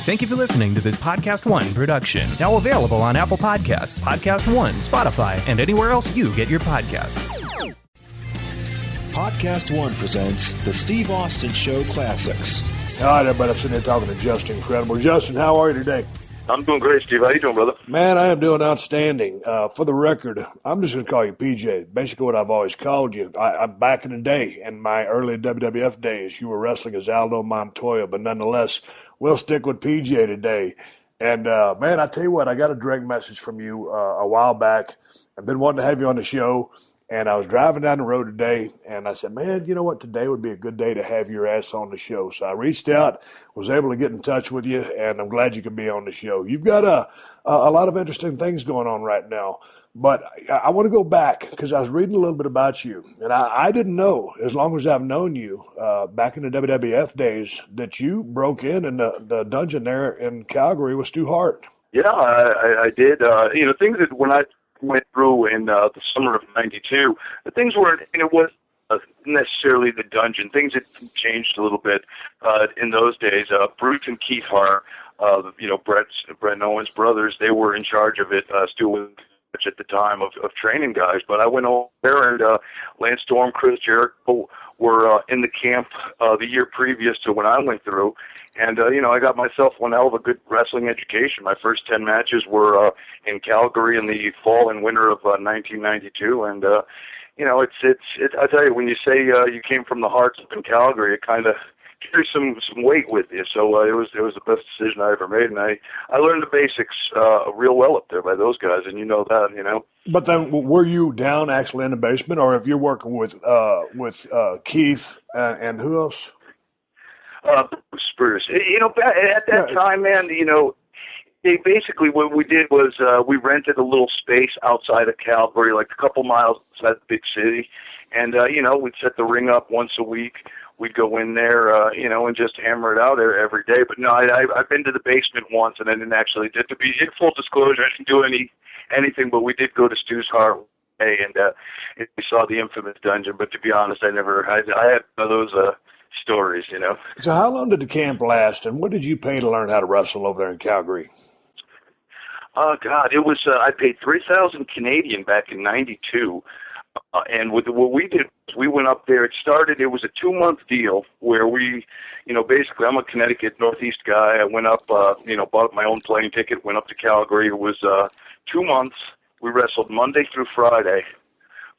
Thank you for listening to this PodcastOne production. Now available on Apple Podcasts, PodcastOne, Spotify, and anywhere else you get your podcasts. PodcastOne presents the Steve Austin Show Classics. All right, everybody, I'm sitting here talking to Justin Incredible. Justin, how are you today? I'm doing great, Steve. How you doing, brother? Man, I am doing outstanding. For the record, I'm just going to call you PJ. Basically what I've always called you. I'm back in the day, in my early WWF days, you were wrestling as Aldo Montoya, but nonetheless, we'll stick with PJ today. And, man, I tell you what, I got a direct message from you a while back. I've been wanting to have you on the show. And I was driving down the road today, and I said, man, you know what? Today would be a good day to have your ass on the show. So I reached out, was able to get in touch with you, and I'm glad you could be on the show. You've got a lot of interesting things going on right now. But I want to go back because I was reading a little bit about you. And I didn't know, as long as I've known you, back in the WWF days, that you broke in and the dungeon there in Calgary was Stu Hart. Yeah, I did. Things that when I went through in the summer of '92, the things weren't, it wasn't necessarily the dungeon. Things had changed a little bit in those days. Bruce and Keith Hart, Brett Owen's brothers, they were in charge of it. Stu was at the time of training guys. But I went over there, and Lance Storm, Chris Jericho were in the camp the year previous to when I went through. And, I got myself one hell of a good wrestling education. My first 10 matches were in Calgary in the fall and winter of 1992. And, I tell you, when you say you came from the Hearts up in Calgary, it kind of carries some weight with you. So it was the best decision I ever made. And I learned the basics real well up there by those guys, and you know that. But then were you down actually in the basement, or if you're working with Keith and who else? Bruce. At that time, man, basically what we did was we rented a little space outside of Calgary, like a couple miles outside the big city, and we'd set the ring up once a week. We'd go in there, and just hammer it out every day. But no, I've been to the basement once, and I didn't actually. To be in full disclosure, I didn't do anything, but we did go to Stu's Heart, and we saw the infamous dungeon. But to be honest, I had one of those stories, So how long did the camp last, and what did you pay to learn how to wrestle over there in Calgary? Oh God, it was I paid 3,000 Canadian back in '92, and what we did, we went up there. It was a 2-month deal where we, basically I'm a Connecticut Northeast guy. I went up, bought my own plane ticket, went up to Calgary. It was 2 months. We wrestled Monday through Friday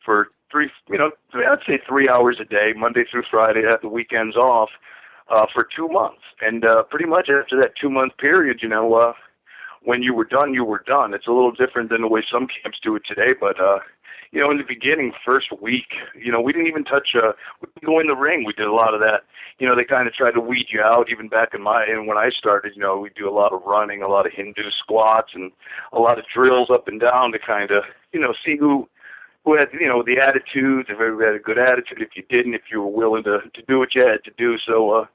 for I'd say 3 hours a day, Monday through Friday, had the weekends off, for 2 months. And pretty much after that 2-month period, when you were done, you were done. It's a little different than the way some camps do it today, but, in the beginning, first week, we didn't even touch, we didn't go in the ring. We did a lot of that. They kind of tried to weed you out, even back when I started, we do a lot of running, a lot of Hindu squats, and a lot of drills up and down to kind of, see who had, the attitudes, if everybody had a good attitude, if you didn't, if you were willing to do what you had to do. So,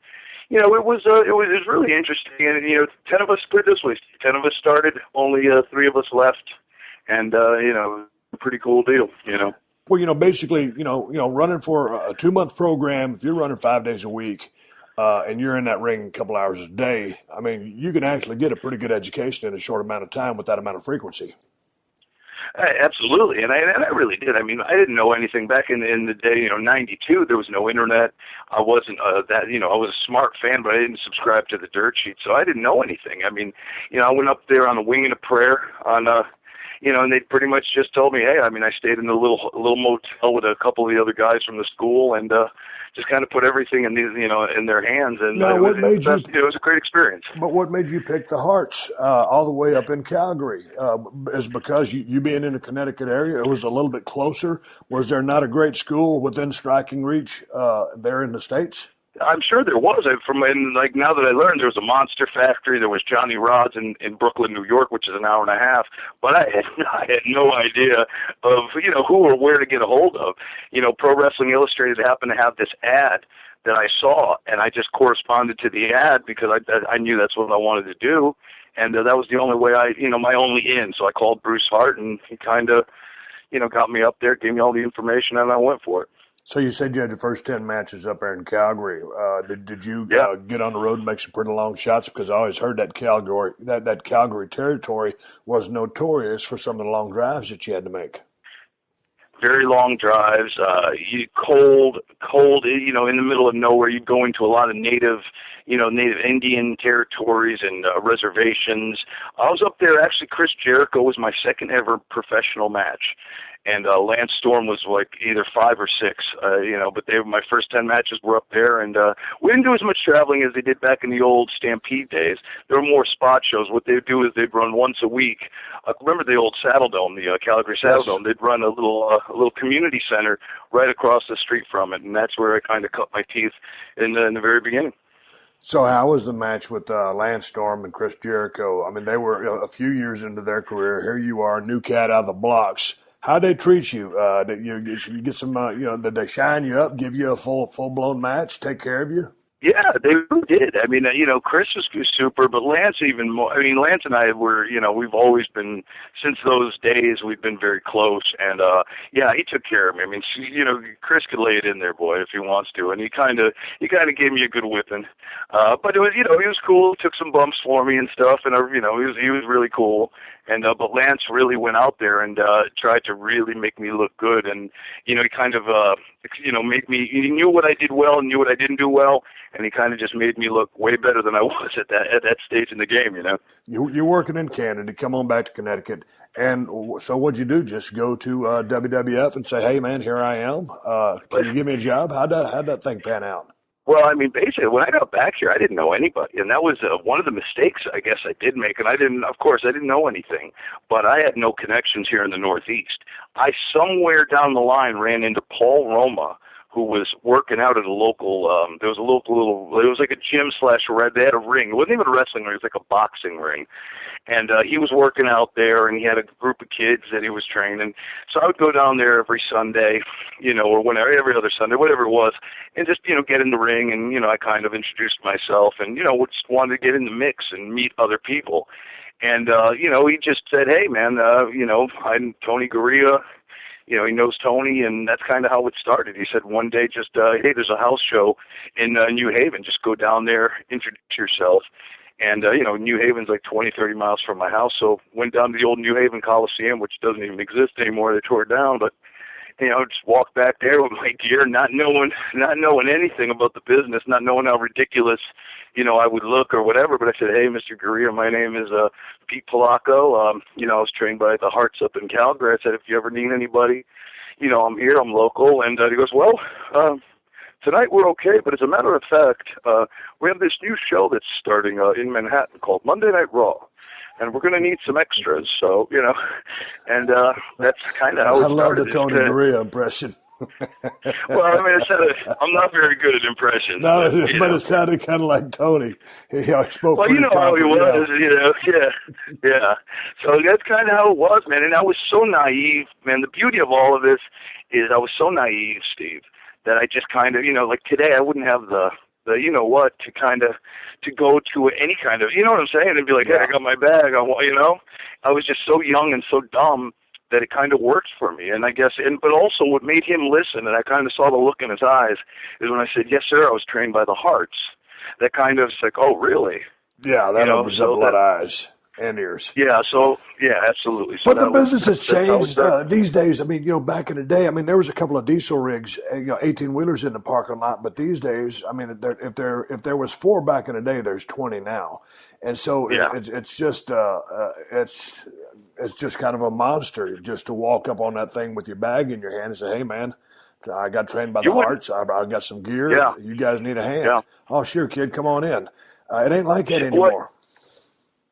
it was really interesting. And, 10 of us, put it this way, 10 of us started, only 3 of us left. And, a pretty cool deal, Well, basically, running for a 2-month program, if you're running 5 days a week, and you're in that ring a couple hours a day, I mean, you can actually get a pretty good education in a short amount of time with that amount of frequency. Absolutely, and I really did. I mean, I didn't know anything back in the day. '92, there was no internet. I wasn't I was a smart fan, but I didn't subscribe to the dirt sheet, so I didn't know anything. I mean, I went up there on a wing and a prayer on, and they pretty much just told me, hey, I mean, I stayed in a little motel with a couple of the other guys from the school, and just kind of put everything in in their hands, and now, it was a great experience. But what made you pick the Hearts all the way up in Calgary? Is because you being in the Connecticut area, it was a little bit closer? Was there not a great school within striking reach there in the States? I'm sure there was. Now that I learned, there was a Monster Factory. There was Johnny Rod's in Brooklyn, New York, which is an hour and a half. But I had no idea of who or where to get a hold of. Pro Wrestling Illustrated happened to have this ad that I saw, and I just corresponded to the ad because I knew that's what I wanted to do, and that was the only way my only in. So I called Bruce Hart, and he kind of got me up there, gave me all the information, and I went for it. So you said you had the first 10 matches up there in Calgary. Did you Yeah. get on the road and make some pretty long shots? Because I always heard that that Calgary territory was notorious for some of the long drives that you had to make. Very long drives, cold, in the middle of nowhere. You'd go into a lot of native Indian territories and reservations. I was up there, actually, Chris Jericho was my second ever professional match. And Lance Storm was like either 5 or 6, but my first 10 matches were up there, and we didn't do as much traveling as they did back in the old Stampede days. There were more spot shows. What they'd do is they'd run once a week. Remember the old Saddle Dome, the Calgary Saddle Dome? They'd run a little community center right across the street from it, and that's where I kind of cut my teeth in the very beginning. So how was the match with Lance Storm and Chris Jericho? I mean, they were a few years into their career. Here you are, new cat out of the blocks. How'd they treat you? Did you get some, did they shine you up, give you a full-blown match, take care of you? Yeah, they really did. I mean, Chris was super, but Lance even more. I mean, Lance and I were, we've always been, since those days, we've been very close. And, he took care of me. I mean, Chris could lay it in there, boy, if he wants to. And he kind of gave me a good whipping. But it was, he was cool, took some bumps for me and stuff. And, he was really cool. And, but Lance really went out there and, tried to really make me look good. And, he kind of, made me, he knew what I did well and knew what I didn't do well. And he kind of just made me look way better than I was at that stage in the game, You're working in Canada, come on back to Connecticut. And so what'd you do? Just go to WWF and say, hey, man, here I am. Can you give me a job? How'd that thing pan out? Well, I mean, basically, when I got back here, I didn't know anybody, and that was one of the mistakes I guess I did make. And I didn't know anything, but I had no connections here in the Northeast. I somewhere down the line ran into Paul Roma, who was working out at a local, it was like a gym / they had a ring. It wasn't even a wrestling ring, it was like a boxing ring. And he was working out there, and he had a group of kids that he was training. So I would go down there every Sunday, or whenever, every other Sunday, whatever it was, and just, get in the ring, and, I kind of introduced myself, and, just wanted to get in the mix and meet other people. And, he just said, hey, man, I'm Tony Gurria. He knows Tony, and that's kind of how it started. He said one day, just, hey, there's a house show in New Haven. Just go down there, introduce yourself. And, New Haven's like 20, 30 miles from my house. So went down to the old New Haven Coliseum, which doesn't even exist anymore. They tore it down. But, just walked back there with my gear, not knowing anything about the business, not knowing how ridiculous, I would look or whatever. But I said, hey, Mr. Gurria, my name is Pete Polaco. I was trained by the Hearts up in Calgary. I said, if you ever need anybody, I'm here, I'm local. And he goes, well, tonight we're okay, but as a matter of fact, we have this new show that's starting in Manhattan called Monday Night Raw. And we're going to need some extras, so, and that's kind of how it started. I love the Tony Gurria impression. Well, I mean, I'm not very good at impressions. No, but it sounded kind of like Tony. He spoke well, pretty how he was, yeah. yeah. So that's kind of how it was, man. And I was so naive, man. The beauty of all of this is I was so naive, Steve, that I just kind of, like today I wouldn't have the to go to any kind of, what I'm saying, and be like, hey, I got my bag, I was just so young and so dumb that it kind of worked for me. And I guess, but also what made him listen, and I kind of saw the look in his eyes, is when I said, yes, sir, I was trained by the Hearts. That kind of, it's like, oh, really? Yeah, that opens up a lot of eyes and ears. Yeah, absolutely. So but the business has changed these days. I mean, back in the day, there was a couple of diesel rigs, 18-wheelers in the parking lot. But these days, if there was 4 back in the day, there's 20 now. And so it's just kind of a monster just to walk up on that thing with your bag in your hand and say, hey, man, I got trained by the Hearts. I got some gear. Yeah. You guys need a hand. Yeah. Oh, sure, kid, come on in. It ain't like that anymore.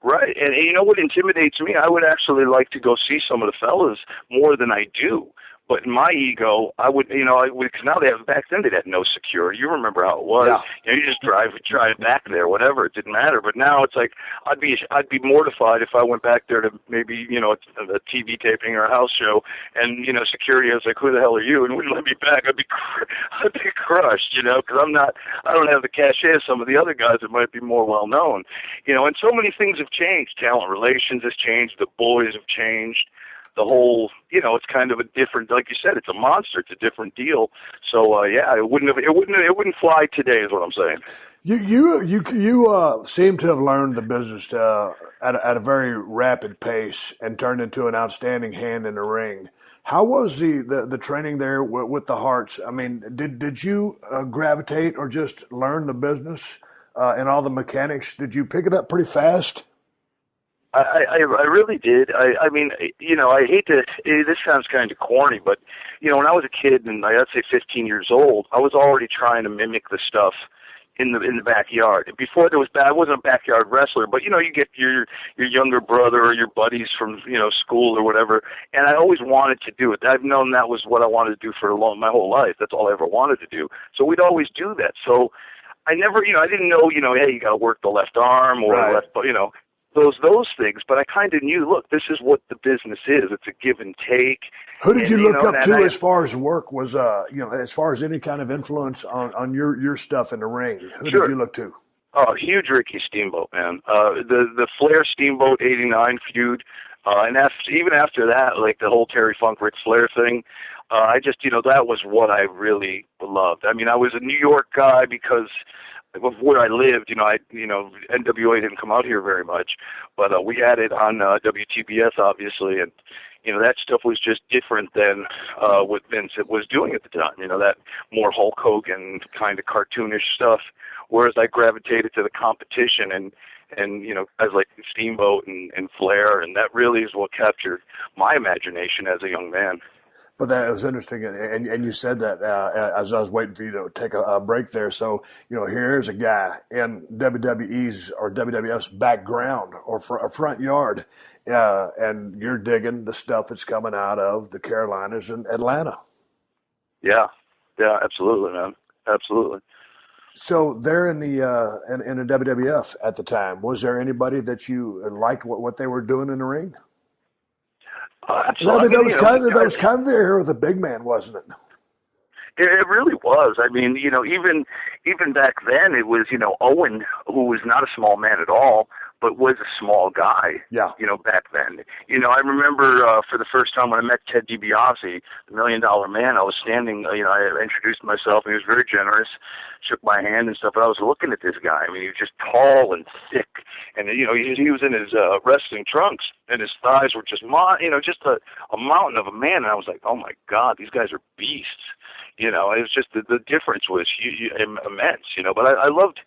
Right, and you know what intimidates me? I would actually like to go see some of the fellas more than I do. But in my ego, I would, because now back then they had no security. You remember how it was. Yeah. You just drive back there, whatever. It didn't matter. But now it's like, I'd be mortified if I went back there to maybe, a TV taping or a house show, and, security was like, who the hell are you? And wouldn't let me back. I'd be crushed, because I don't have the cachet of some of the other guys that might be more well known. And so many things have changed. Talent relations has changed. The boys have changed. the whole, it's kind of a different, like you said, it's a monster. It's a different deal. So it wouldn't fly today, is what I'm saying. You seem to have learned the business at a very rapid pace and turned into an outstanding hand in the ring. How was the training there with the Hearts? I mean, did you gravitate or just learn the business and all the mechanics? Did you pick it up pretty fast? I really did. I mean, I hate to, this sounds kind of corny, but, when I was a kid and I'd say 15 years old, I was already trying to mimic the stuff in the backyard. Before I wasn't a backyard wrestler, but, you get your younger brother or your buddies from, school or whatever, and I always wanted to do it. I've known that was what I wanted to do for my whole life. That's all I ever wanted to do. So we'd always do that. So I never, I didn't know, hey, you got to work the left arm or right. left, those things, but I kind of knew, look, this is what the business is. It's a give and take. Who did you look up to as far as work was, as far as any kind of influence on your stuff in the ring? Who Sure. did you look to? Oh, huge Ricky Steamboat, man. The Flair Steamboat '89 feud, and even after that, like the whole Terry Funk Ric Flair thing, I just, that was what I really loved. I mean, I was a New York guy because of where I lived, NWA didn't come out here very much, but we had it on WTBS, obviously, and that stuff was just different than what Vince was doing at the time. That more Hulk Hogan kind of cartoonish stuff. Whereas I gravitated to the competition and guys like Steamboat and Flair, and that really is what captured my imagination as a young man. But that was interesting, and you said that as I was waiting for you to take a break there. So, here's a guy in WWE's or WWF's background or a front yard, and you're digging the stuff that's coming out of the Carolinas and Atlanta. Yeah, absolutely, man, absolutely. So there in the WWF at the time, was there anybody that you liked what they were doing in the ring? Absolutely. That was kind of the era of the big man, wasn't it? It really was. I mean, even back then, it was Owen, who was not a small man at all, but was a small guy. Yeah. Back then. I remember for the first time when I met Ted DiBiase, the $1 Million Man. I was standing. I introduced myself, and he was very generous. Shook my hand and stuff. But I was looking at this guy. I mean, he was just tall and thick, and he was in his wrestling trunks, and his thighs were just just a mountain of a man. And I was like, oh my God, these guys are beasts. It was just the difference was immense. But I loved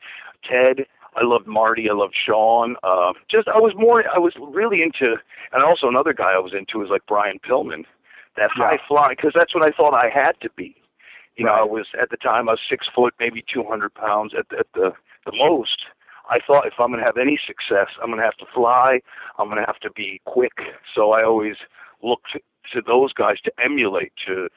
Ted. I loved Marty. I loved Sean. I was really into, and also another guy I was into was like Brian Pillman, that high flying, because that's what I thought I had to be. I was, at the time, I was 6 foot, maybe 200 pounds at the most. I thought if I'm going to have any success, I'm going to have to fly. I'm going to have to be quick. So I always looked to those guys to emulate, to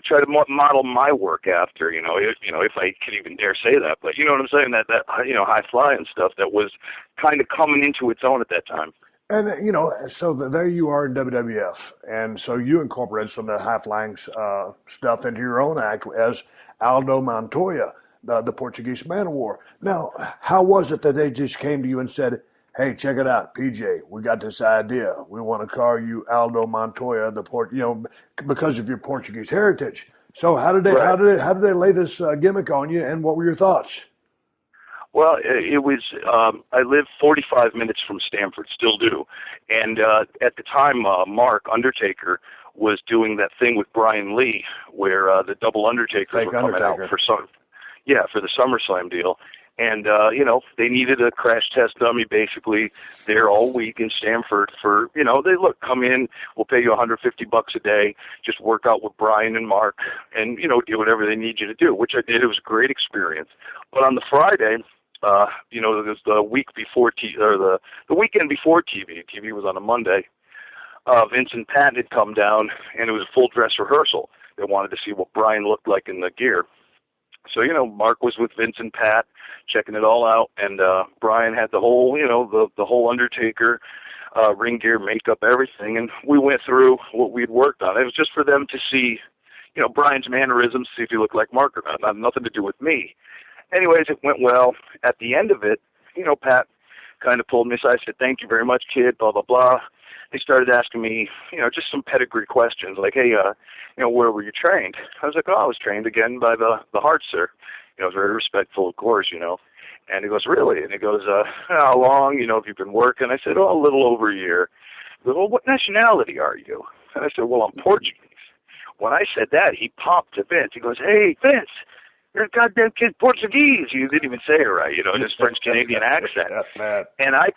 try to model my work after, if I can even dare say that. But you know what I'm saying, that high flying stuff that was kind of coming into its own at that time. And, so there you are in WWF. And so you incorporated some of the high-flying stuff into your own act as Aldo Montoya, the Portuguese Man of War. Now, how was it that they just came to you and said, hey, check it out, PJ, we got this idea. We want to call you Aldo Montoya, because of your Portuguese heritage. So how did they lay this gimmick on you, and what were your thoughts? Well, it was, I lived 45 minutes from Stamford, still do. And at the time, Mark Undertaker was doing that thing with Brian Lee where the double Undertakers were coming out for the SummerSlam deal. And, they needed a crash test dummy basically there all week in Stamford for, come in, we'll pay you $150 a day, just work out with Brian and Mark and, do whatever they need you to do, which I did. It was a great experience. But on the Friday, it was the week before the weekend before TV. TV was on a Monday. Vince and Pat had come down, and it was a full dress rehearsal. They wanted to see what Brian looked like in the gear. So, Mark was with Vince and Pat, checking it all out, and Brian had the whole, the whole Undertaker ring gear, makeup, everything, and we went through what we'd worked on. It was just for them to see, Brian's mannerisms, see if he looked like Mark or not. It had nothing to do with me. Anyways, it went well. At the end of it, Pat kind of pulled me aside, said, thank you very much, kid, blah, blah, blah. they started asking me, just some pedigree questions, like, hey, where were you trained? I was like, oh, I was trained again by the Heart, sir. Very respectful, of course, And he goes, really? And he goes, how long, have you been working? I said, oh, a little over a year. He goes, well, what nationality are you? And I said, well, I'm Portuguese. When I said that, he popped to Vince. He goes, hey, Vince, you're a goddamn kid Portuguese. You didn't even say it right, this French-Canadian accent. And I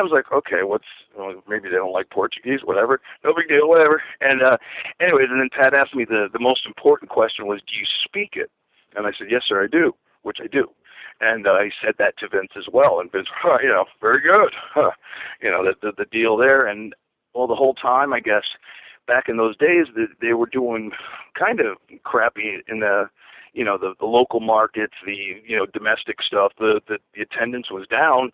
was like, okay, maybe they don't like Portuguese, whatever. No big deal, whatever. And anyways, and then Pat asked me the most important question was, do you speak it? And I said, yes, sir, I do, which I do. And I said that to Vince as well. And Vince, very good. The deal there. And, well, the whole time, I guess, back in those days, they were doing kind of crappy in the local markets, the domestic stuff. The attendance was down,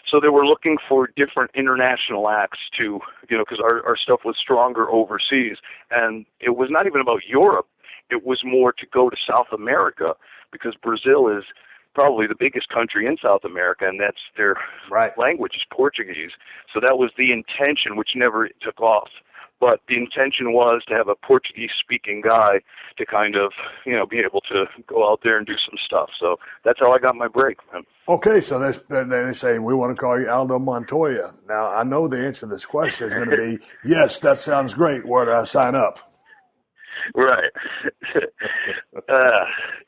so they were looking for different international acts to, because our stuff was stronger overseas, and it was not even about Europe. It was more to go to South America, because Brazil is probably the biggest country in South America, and that's their language is Portuguese. So that was the intention, which never took off. But the intention was to have a Portuguese-speaking guy to kind of, be able to go out there and do some stuff. So that's how I got my break, man. Okay, so they say, we want to call you Aldo Montoya. Now, I know the answer to this question is going to be, yes, that sounds great. Where do I sign up? Right.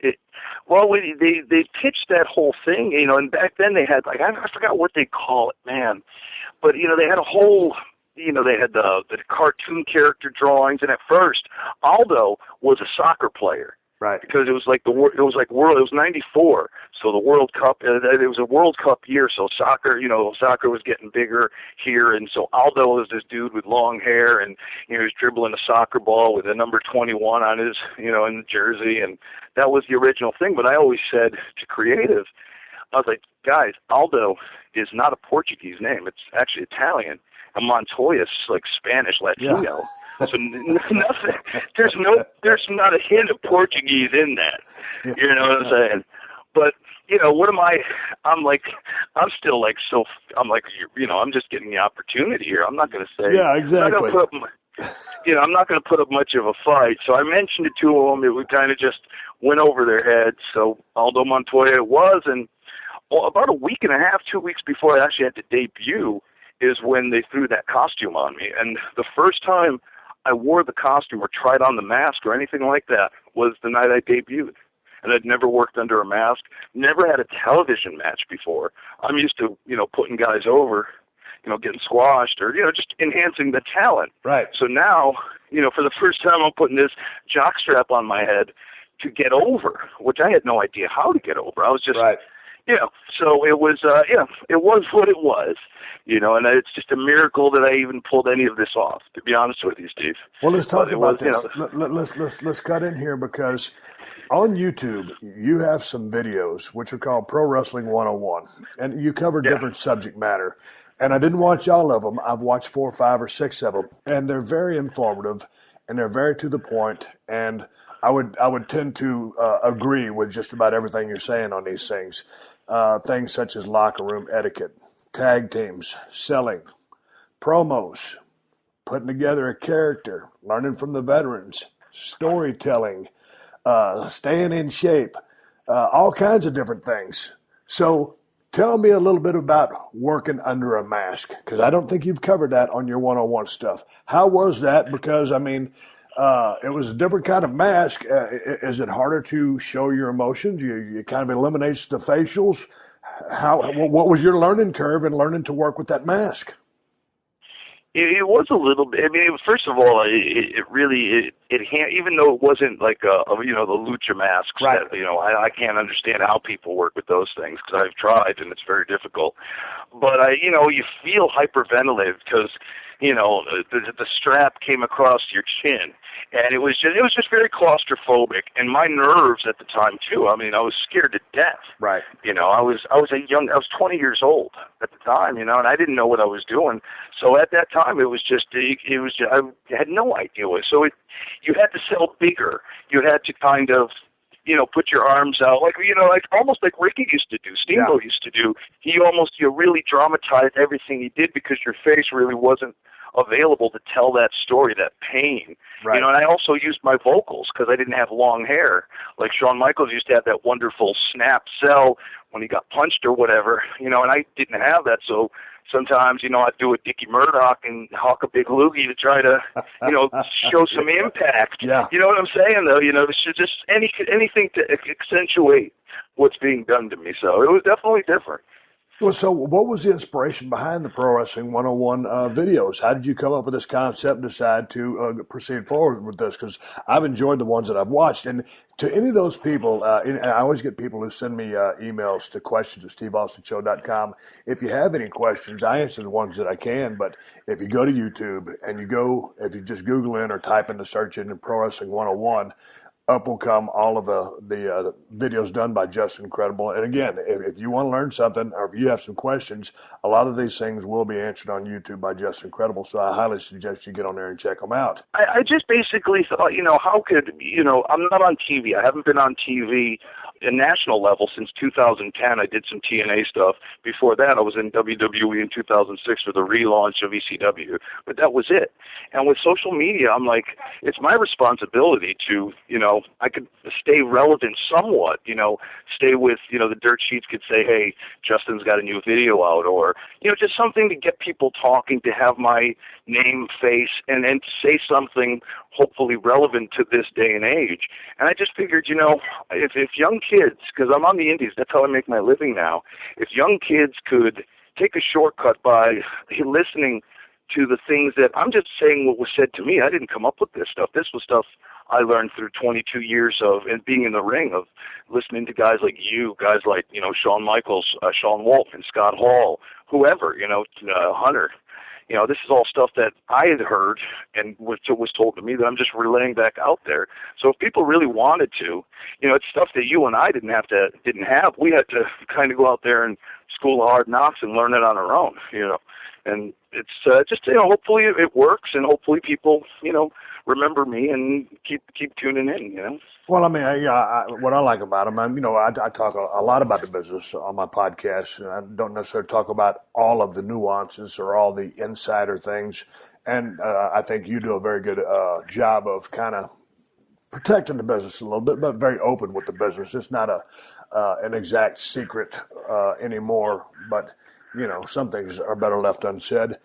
They pitched that whole thing, and back then they had, I forgot what they call it, man. But, they had a whole... they had the cartoon character drawings, and at first, Aldo was a soccer player, right? Because it was like it was 94, so the World Cup. It was a World Cup year, so soccer was getting bigger here, and so Aldo was this dude with long hair, and he was dribbling a soccer ball with a number 21 on his, in the jersey, and that was the original thing. But I always said to creative, I was like, guys, Aldo is not a Portuguese name; it's actually Italian. And Montoya is like Spanish, Latino. Yeah. So nothing. There's not a hint of Portuguese in that. Yeah. You know what I'm saying? But what am I? I'm still like so. I'm like I'm just getting the opportunity here. I'm not going to say. Yeah, exactly. I'm not going to put up much of a fight. So I mentioned it to them. It kind of just went over their heads. So Aldo Montoya it was, and about a week and a half, 2 weeks before I actually had to debut, is when they threw that costume on me. And the first time I wore the costume or tried on the mask or anything like that was the night I debuted. And I'd never worked under a mask, never had a television match before. I'm used to, putting guys over, getting squashed or, just enhancing the talent. Right. So now, for the first time I'm putting this jockstrap on my head to get over, which I had no idea how to get over. I was just... Right. So it was, it was what it was, and it's just a miracle that I even pulled any of this off, to be honest with you, Steve. Well, let's talk about this. Let's cut in here because on YouTube, you have some videos which are called Pro Wrestling 101, and you cover different subject matter. And I didn't watch all of them. I've watched 4, 5, or 6 of them, and they're very informative, and they're very to the point, and I would tend to agree with just about everything you're saying on these things. Things such as locker room etiquette, tag teams, selling, promos, putting together a character, learning from the veterans, storytelling, staying in shape, all kinds of different things. So tell me a little bit about working under a mask, because I don't think you've covered that on your one-on-one stuff. How was that? Because, it was a different kind of mask. Is it harder to show your emotions? You kind of eliminates the facials. What was your learning curve in learning to work with that mask? It was a little bit. First of all, it really even though it wasn't like the lucha masks. Right. That, I can't understand how people work with those things because I've tried and it's very difficult. But you feel hyperventilated because the strap came across your chin, and it was just very claustrophobic. And my nerves at the time too. I was scared to death. Right. I was 20 years old at the time. And I didn't know what I was doing. So at that time, I had no idea what. So you had to sell bigger. You had to kind of, put your arms out, like almost like Ricky used to do, Steamboat used to do. He almost really dramatized everything he did because your face really wasn't available to tell that story, that pain. Right. And I also used my vocals because I didn't have long hair. Like Shawn Michaels used to have that wonderful snap cell when he got punched or whatever, and I didn't have that, so sometimes, I'd do a Dickie Murdoch and hawk a big loogie to try to, show some impact. Yeah. You know what I'm saying, though? It's just anything to accentuate what's being done to me. So it was definitely different. Well, so what was the inspiration behind the Pro Wrestling 101 videos? How did you come up with this concept and decide to proceed forward with this? Because I've enjoyed the ones that I've watched. And to any of those people, and I always get people who send me emails to questions@steveaustonshow.com. If you have any questions, I answer the ones that I can. But if you go to YouTube and if you just Google in or type in the search engine Pro Wrestling 101, up will come all of the videos done by Just Incredible. And again, if you want to learn something or if you have some questions, a lot of these things will be answered on YouTube by Just Incredible. So I highly suggest you get on there and check them out. I just basically thought, how could, I'm not on TV. I haven't been on TV at national level since 2010. I did some TNA stuff. Before that, I was in WWE in 2006 for the relaunch of ECW. But that was it. And with social media, I'm like, it's my responsibility to, I could stay relevant somewhat, stay with, the dirt sheets could say, hey, Justin's got a new video out, or, just something to get people talking, to have my name, face, and to say something hopefully relevant to this day and age. And I just figured, if young kids, because I'm on the indies, that's how I make my living now, if young kids could take a shortcut by listening to the things that I'm just saying what was said to me. I didn't come up with this stuff. This was stuff I learned through 22 years of and being in the ring, of listening to guys like you, guys like, Shawn Michaels, Sean Wolf, and Scott Hall, whoever, Hunter. This is all stuff that I had heard and was told to me that I'm just relaying back out there. So if people really wanted to, it's stuff that you and I didn't have. We had to kind of go out there and school of hard knocks and learn it on our own, And it's just, hopefully it works, and hopefully people, remember me and keep tuning in, Well, I mean, what I like about them, I talk a lot about the business on my podcast, and I don't necessarily talk about all of the nuances or all the insider things. And I think you do a very good job of kind of protecting the business a little bit, but very open with the business. It's not an exact secret anymore, but some things are better left unsaid.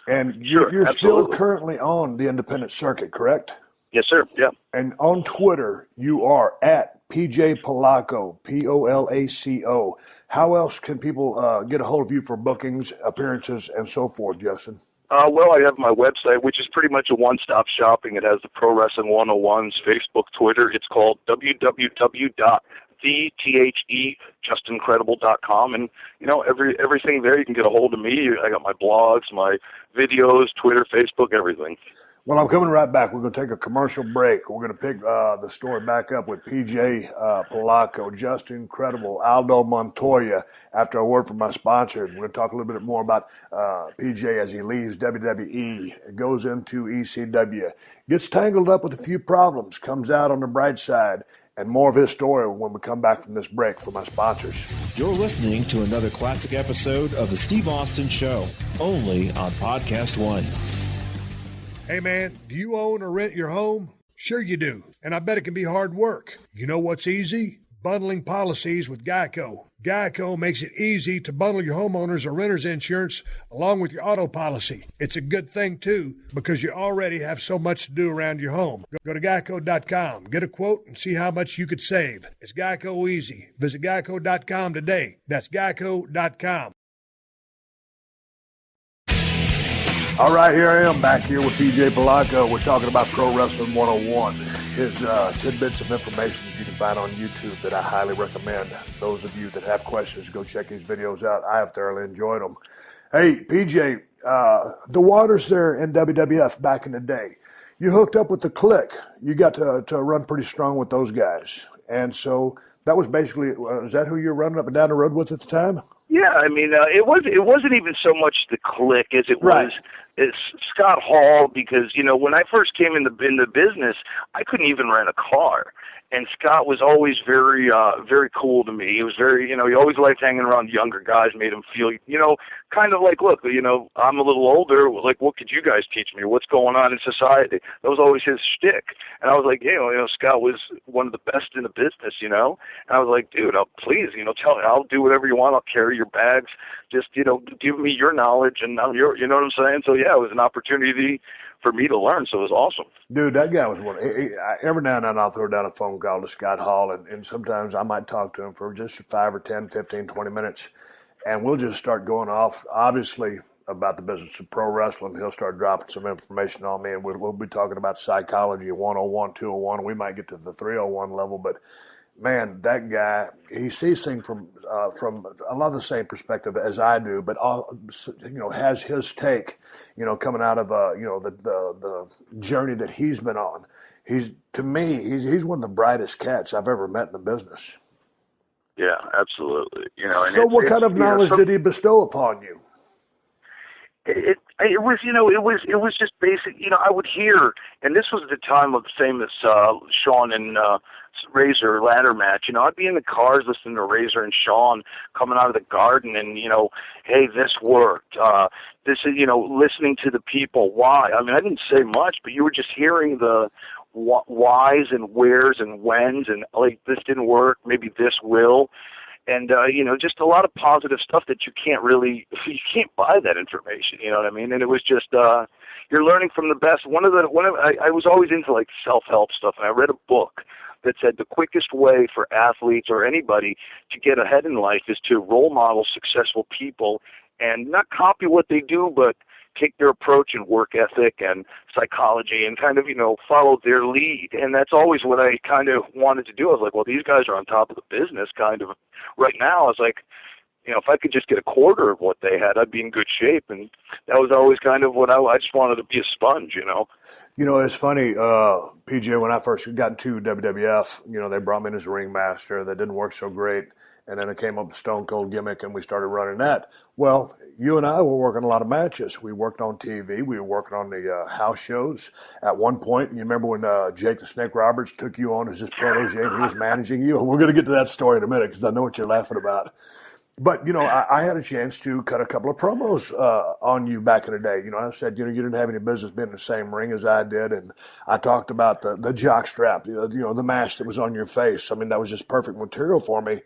And you're still currently on the independent circuit, correct? Yes, sir. Yeah. And on Twitter, you are at PJ Polaco, Polaco. How else can people get a hold of you for bookings, appearances, and so forth, Justin? Well, I have my website, which is pretty much a one-stop shopping. It has the Pro Wrestling 101's Facebook, Twitter. It's called www.justincredible.com, and everything there, you can get a hold of me. I got my blogs, my videos, Twitter, Facebook, everything. Well, I'm coming right back. We're going to take a commercial break. We're going to pick the story back up with PJ Polaco, Just Incredible, Aldo Montoya, after a word from my sponsors. We're going to talk a little bit more about PJ as he leaves WWE, goes into ECW, gets tangled up with a few problems, comes out on the bright side, and more of his story when we come back from this break for my sponsors. You're listening to another classic episode of The Steve Austin Show, only on PodcastOne. Hey man, do you own or rent your home? Sure you do, and I bet it can be hard work. You know what's easy? Bundling policies with Geico. Geico makes it easy to bundle your homeowners or renter's insurance along with your auto policy. It's a good thing too, because you already have so much to do around your home. Go to geico.com, get a quote, and see how much you could save. It's Geico easy. Visit geico.com today. That's geico.com. All right, here I am back here with PJ Polaco. We're talking about Pro Wrestling 101. His tidbits of information that you can find on YouTube that I highly recommend. Those of you that have questions, go check these videos out. I have thoroughly enjoyed them. Hey, PJ, the waters there in WWF back in the day, you hooked up with the Click. You got to run pretty strong with those guys. And so that was basically, is that who you're running up and down the road with at the time? Yeah, I mean, it wasn't even so much the Click as it was is Scott Hall, because, you know, when I first came in the business, I couldn't even rent a car. And Scott was always very cool to me. He was very, you know, he always liked hanging around younger guys, made him feel, you know, kind of like, look, you know, I'm a little older. Like, what could you guys teach me? What's going on in society? That was always his shtick. And I was like, you know, Scott was one of the best in the business, you know. And I was like, dude, please, you know, tell me, I'll do whatever you want. I'll carry your bags. Just, you know, give me your knowledge, and I'm your, you know what I'm saying? So yeah, it was an opportunity for me to learn, so it was awesome. Dude, that guy was one. Every now and then I'll throw down a phone call to Scott Hall, and sometimes I might talk to him for just 5 or 10, 15, 20 minutes, and we'll just start going off, obviously, about the business of pro wrestling. He'll start dropping some information on me, and we'll be talking about psychology 101, 201. We might get to the 301 level, but man, that guy, he sees things from a lot of the same perspective as I do, but you know, has his take, you know, coming out of you know, the journey that he's been on. He's one of the brightest cats I've ever met in the business. Yeah, absolutely. You know, and so what kind of knowledge did he bestow upon you? It was, you know, it was just basic. You know, I would hear, and this was the time of the famous Shawn and Razor ladder match. You know, I'd be in the cars listening to Razor and Shawn coming out of the garden, and, you know, hey, this worked. This is, you know, listening to the people. Why? I mean, I didn't say much, but you were just hearing the whys and wheres and whens, and like, this didn't work, maybe this will. And, you know, just a lot of positive stuff that you can't buy that information, you know what I mean? And it was just, you're learning from the best. I was always into like self-help stuff, and I read a book that said the quickest way for athletes or anybody to get ahead in life is to role model successful people and not copy what they do, but take their approach and work ethic and psychology and kind of, you know, follow their lead. And that's always what I kind of wanted to do. I was like, well, these guys are on top of the business kind of right now. I was like, you know, if I could just get a quarter of what they had, I'd be in good shape. And that was always kind of what I just wanted to be a sponge, you know. You know, it's funny, PJ, when I first got into WWF, you know, they brought me in as a ringmaster. That didn't work so great. And then it came up with Stone Cold gimmick, and we started running that. Well, you and I were working a lot of matches. We worked on TV. We were working on the house shows. At one point, you remember when Jake the Snake Roberts took you on as his protege and he was managing you? We're going to get to that story in a minute because I know what you're laughing about. But, you know, I had a chance to cut a couple of promos on you back in the day. You know, I said, you know, you didn't have any business being in the same ring as I did. And I talked about the jock strap, you know, the mask that was on your face. I mean, that was just perfect material for me.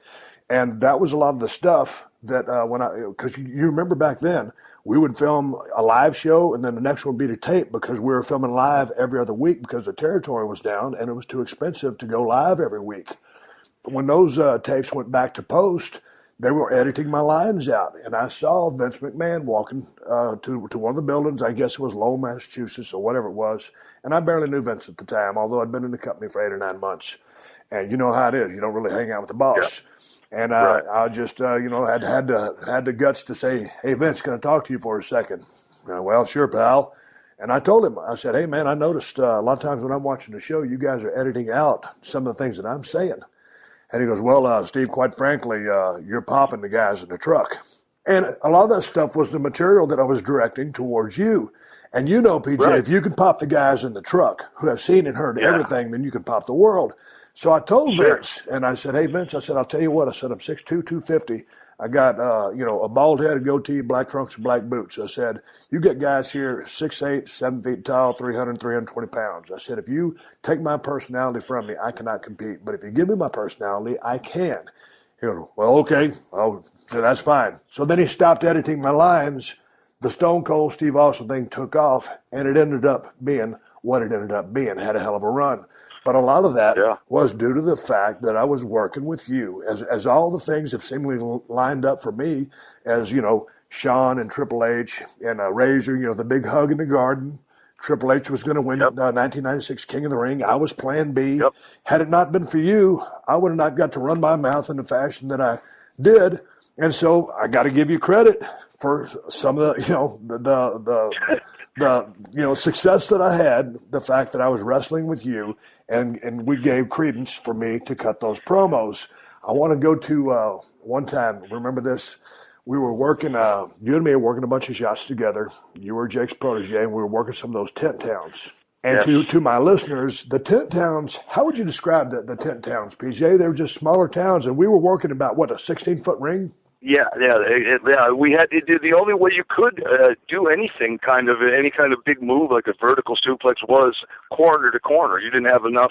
And that was a lot of the stuff that because you remember back then, we would film a live show and then the next one would be the tape because we were filming live every other week because the territory was down and it was too expensive to go live every week. When those tapes went back to post, they were editing my lines out. And I saw Vince McMahon walking to one of the buildings. I guess it was Lowell, Massachusetts or whatever it was. And I barely knew Vince at the time, although I'd been in the company for 8 or 9 months. And you know how it is. You don't really hang out with the boss. Yeah. And I just, you know, had the guts to say, hey, Vince, can I talk to you for a second? Well, sure, pal. And I told him, I said, hey, man, I noticed a lot of times when I'm watching the show, you guys are editing out some of the things that I'm saying. And he goes, well, Steve, quite frankly, you're popping the guys in the truck. And a lot of that stuff was the material that I was directing towards you. And you know, PJ, right, if you can pop the guys in the truck who have seen and heard everything, then you can pop the world. So I told Vince, and I said, hey, Vince, I said, I'll tell you what. I said, I'm 6'2", 250. I got, you know, a bald head, a goatee, black trunks, and black boots. I said, you get guys here 6'8", 7 feet tall, 300, 320 pounds. I said, if you take my personality from me, I cannot compete. But if you give me my personality, I can. He goes, well, okay. Well, that's fine. So then he stopped editing my lines. The Stone Cold Steve Austin thing took off, and it ended up being what it ended up being. Had a hell of a run. But a lot of that was due to the fact that I was working with you. As all the things have seemingly lined up for me, as, you know, Shawn and Triple H and Razor, you know, the big hug in the garden. Triple H was going to win 1996 King of the Ring. I was plan B. Yep. Had it not been for you, I would have not got to run my mouth in the fashion that I did. And so I got to give you credit for some of the, you know, the you know, success that I had, the fact that I was wrestling with you, and we gave credence for me to cut those promos. I want to go to one time, remember this, we were working, you and me were working a bunch of shots together. You were Jake's protege, and we were working some of those tent towns. And to my listeners, the tent towns, how would you describe the tent towns, PJ? They were just smaller towns, and we were working about, what, a 16-foot ring? Yeah. We had to do the only way you could do anything, any kind of big move like a vertical suplex was corner to corner. You didn't have enough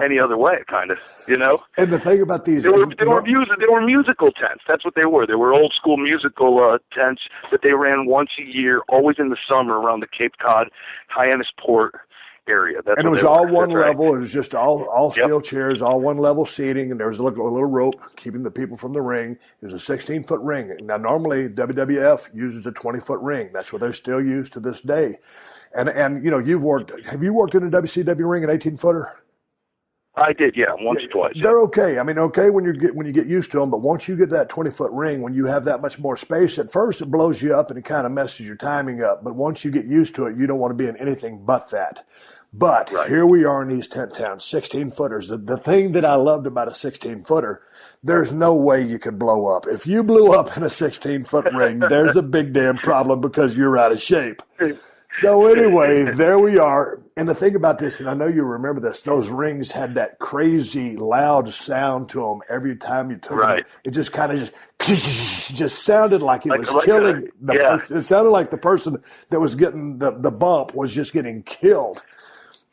any other way, kind of, you know. And the thing about these, they were musical tents. That's what they were. They were old school musical tents that they ran once a year, always in the summer around the Cape Cod, Hyannisport area. And it was all one level. Right. It was just all steel chairs, all one level seating, and there was a little rope keeping the people from the ring. It was a 16-foot ring. Now, normally WWF uses a 20-foot ring. That's what they still use to this day. And you know, have you worked in a WCW ring, an 18-footer? I did, once or twice. They're okay. I mean, okay when you get used to them, but once you get that 20-foot ring, when you have that much more space, at first it blows you up and it kind of messes your timing up. But once you get used to it, you don't want to be in anything but that. But here we are in these tent towns, 16-footers. The thing that I loved about a 16-footer, there's no way you could blow up. If you blew up in a 16-foot ring, there's a big damn problem because you're out of shape. So anyway, there we are. And the thing about this, and I know you remember this, those rings had that crazy loud sound to them every time you took them. It just kind of just sounded like it was killing the person. It sounded like the person that was getting the bump was just getting killed.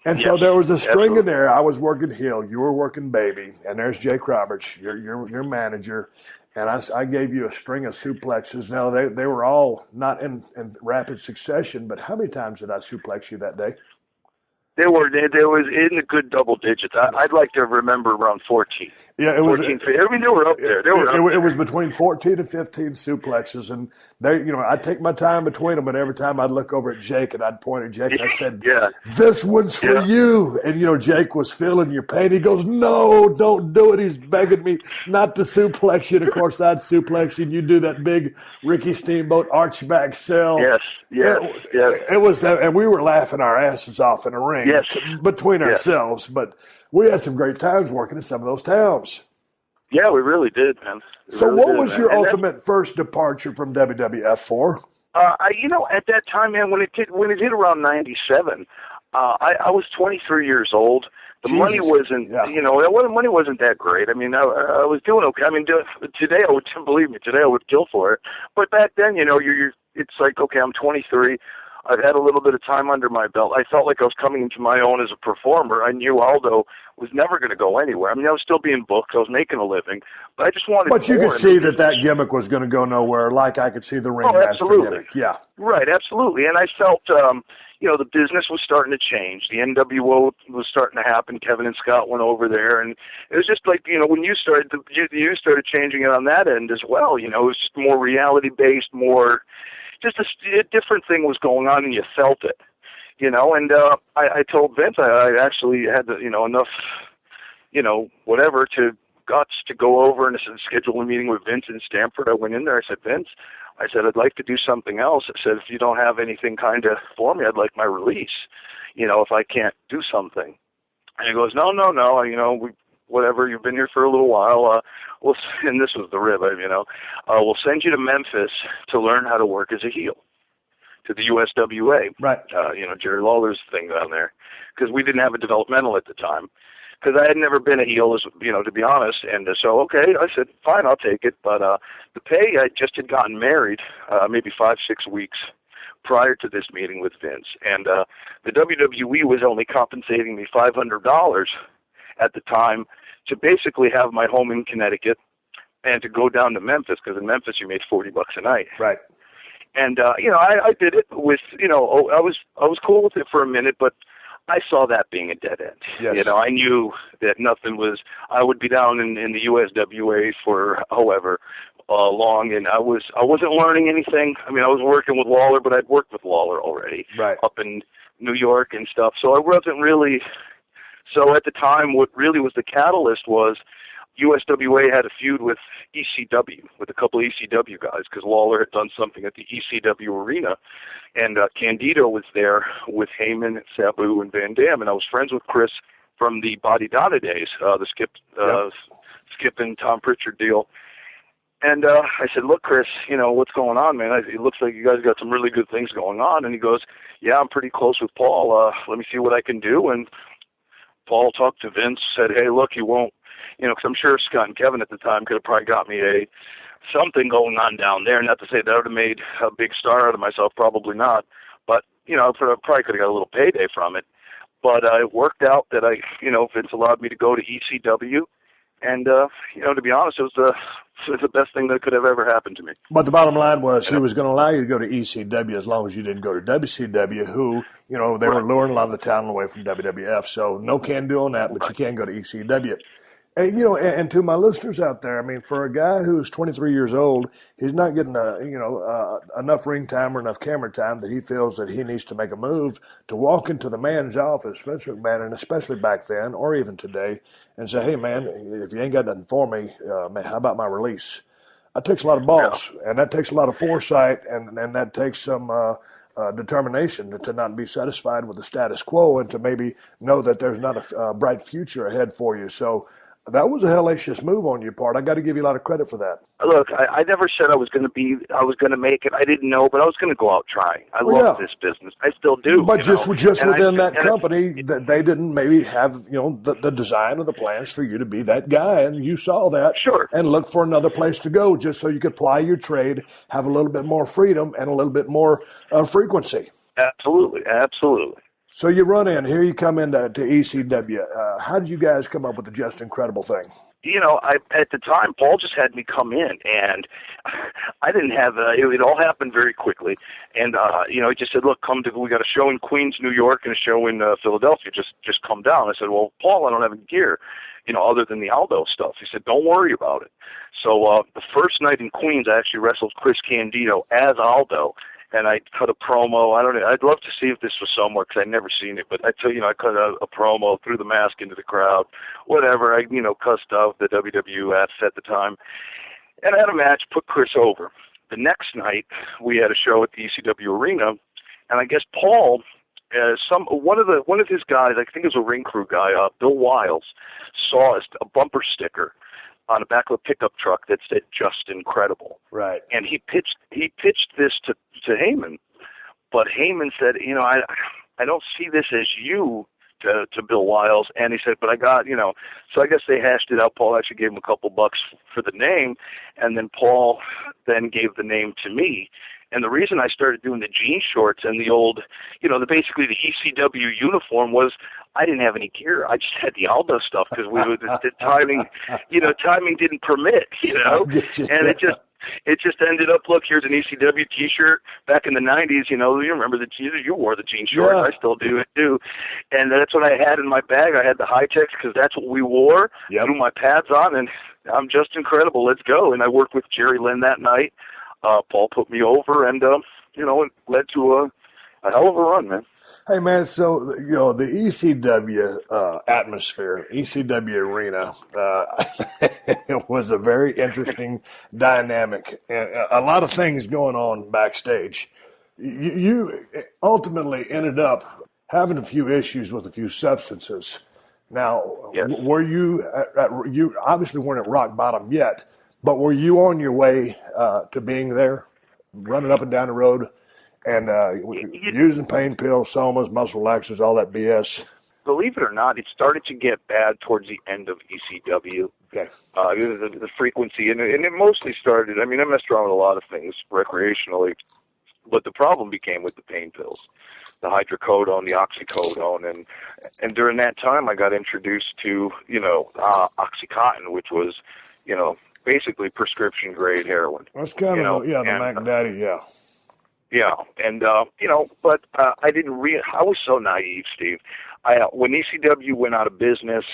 And so there was a string in there. I was working heel, you were working baby, and there's Jake Roberts, your manager. And I gave you a string of suplexes. Now, they were all not in rapid succession, but how many times did I suplex you that day? There was in the good double digits. I'd like to remember around 14. Yeah, it was. 14, I mean, they were up there. It was between 14 and 15 suplexes, and I'd take my time between them. But every time I'd look over at Jake and I'd point at Jake, and I said, "This one's for you." And Jake was feeling your pain. He goes, "No, don't do it." He's begging me not to suplex you. And of course, I'd suplex you, and you do that big Ricky Steamboat archback sell. Yes. It was that, and we were laughing our asses off in a ring. Between ourselves, but we had some great times working in some of those towns. Yeah, we really did, man. What was your ultimate first departure from WWF for? At that time, man, when it hit around 97, I was 23 years old. The money wasn't, the money wasn't that great. I mean, I was doing okay. I mean, today I would, believe me, today I would kill for it. But back then, it's like, okay, I'm 23. I've had a little bit of time under my belt. I felt like I was coming into my own as a performer. I knew Aldo was never going to go anywhere. I mean, I was still being booked. I was making a living. But I just wanted But you could see that gimmick was going to go nowhere, like I could see the ringmaster gimmick. Yeah. Right, absolutely. And I felt, the business was starting to change. The NWO was starting to happen. Kevin and Scott went over there. And it was just like, when you started changing it on that end as well. It was just more reality-based, more... Just a different thing was going on, and you felt it, and I told Vince I actually had enough, whatever guts to go over and schedule a meeting with Vince in Stamford. I went in there. I said, Vince, I'd like to do something else. I said, if you don't have anything kind of for me, I'd like my release, if I can't do something. And he goes, no, whatever, you've been here for a little while, and this was the rib, we'll send you to Memphis to learn how to work as a heel, to the USWA. Right. Jerry Lawler's thing down there, because we didn't have a developmental at the time, because I had never been a heel, to be honest, and so, okay, I said, fine, I'll take it, but the pay, I just had gotten married, maybe 5-6 weeks prior to this meeting with Vince, and the WWE was only compensating me $500 at the time to basically have my home in Connecticut and to go down to Memphis, because in Memphis you made $40 a night. Right. And I did it with I was cool with it for a minute, but I saw that being a dead end. Yes. I knew that nothing was. I would be down in the USWA for however long, and I wasn't learning anything. I mean, I was working with Lawler, but I'd worked with Lawler already, up in New York and stuff. So I wasn't really. So at the time, what really was the catalyst was USWA had a feud with ECW, with a couple of ECW guys, because Lawler had done something at the ECW arena, and Candido was there with Heyman, Sabu, and Van Dam, and I was friends with Chris from the Body Dada days, the Skip and Tom Pritchard deal. And I said, look, Chris, what's going on, man? It looks like you guys got some really good things going on. And he goes, yeah, I'm pretty close with Paul. Let me see what I can do. And Paul talked to Vince, said, hey, look, you won't, because I'm sure Scott and Kevin at the time could have probably got me something going on down there. Not to say that I would have made a big star out of myself, probably not. But, I probably could have got a little payday from it. But it worked out that Vince allowed me to go to ECW. And, to be honest, it was the best thing that could have ever happened to me. But the bottom line was he was going to allow you to go to ECW as long as you didn't go to WCW, who, they were luring a lot of the talent away from WWF. So no can do on that, but you can go to ECW. And, and to my listeners out there, I mean, for a guy who's 23 years old, he's not getting enough ring time or enough camera time that he feels that he needs to make a move to walk into the man's office, Vince McMahon, and especially back then or even today, and say, hey, man, if you ain't got nothing for me, man, how about my release? That takes a lot of balls, and that takes a lot of foresight, and that takes some determination to not be satisfied with the status quo and to maybe know that there's not a bright future ahead for you. So that was a hellacious move on your part. I got to give you a lot of credit for that. Look, I never said I was going to make it. I didn't know, but I was going to go out trying. I love this business. I still do. But just within that company, that they didn't maybe have, the design or the plans for you to be that guy, and you saw that. Sure. And look for another place to go just so you could ply your trade, have a little bit more freedom and a little bit more frequency. Absolutely. So you run in, here you come into ECW. How did you guys come up with the Just Incredible thing? At the time, Paul just had me come in, and I didn't have, it all happened very quickly. And, he just said, look, we got a show in Queens, New York, and a show in Philadelphia. Just come down. I said, well, Paul, I don't have any gear, other than the Aldo stuff. He said, don't worry about it. So the first night in Queens, I actually wrestled Chris Candido as Aldo. And I cut a promo. I'd love to see if this was somewhere because I'd never seen it. But I cut a promo, threw the mask into the crowd, whatever. I, cussed out the WWF at the time. And I had a match, put Chris over. The next night, we had a show at the ECW Arena. And I guess Paul, one of his guys, I think it was a ring crew guy, Bill Wiles, saw a bumper sticker on the back of a pickup truck that said "Just Incredible." Right. And he pitched this to Heyman, but Heyman said, I don't see this as you to Bill Wiles, and he said, but I got, so I guess they hashed it out. Paul actually gave him a couple bucks for the name, and then Paul then gave the name to me. And the reason I started doing the jean shorts and the old, basically the ECW uniform was I didn't have any gear. I just had the Aldo stuff because the timing, timing didn't permit, and it just ended up, look, here's an ECW T-shirt back in the 90s, you remember you wore the jean shorts. Yeah. I still do it too. And that's what I had in my bag. I had the high-techs because that's what we wore. Yep. Threw my pads on, and I'm Just Incredible. Let's go. And I worked with Jerry Lynn that night. Paul put me over, and, it led to a hell of a run, man. Hey, man, so, the ECW atmosphere, ECW arena, it was a very interesting dynamic, and a lot of things going on backstage. You ultimately ended up having a few issues with a few substances. Now, yes. Were you obviously weren't at rock bottom yet, but were you on your way to being there, running up and down the road, and using pain pills, somas, muscle relaxers, all that BS? Believe it or not, it started to get bad towards the end of ECW. Okay. The frequency, and it mostly started, I messed around with a lot of things recreationally, but the problem became with the pain pills, the hydrocodone, the oxycodone, and during that time I got introduced to, Oxycontin, which was, basically prescription grade heroin. That's kind of, the Mac Daddy, yeah. Yeah, and, but I didn't I was so naive, Steve. When ECW went out of business,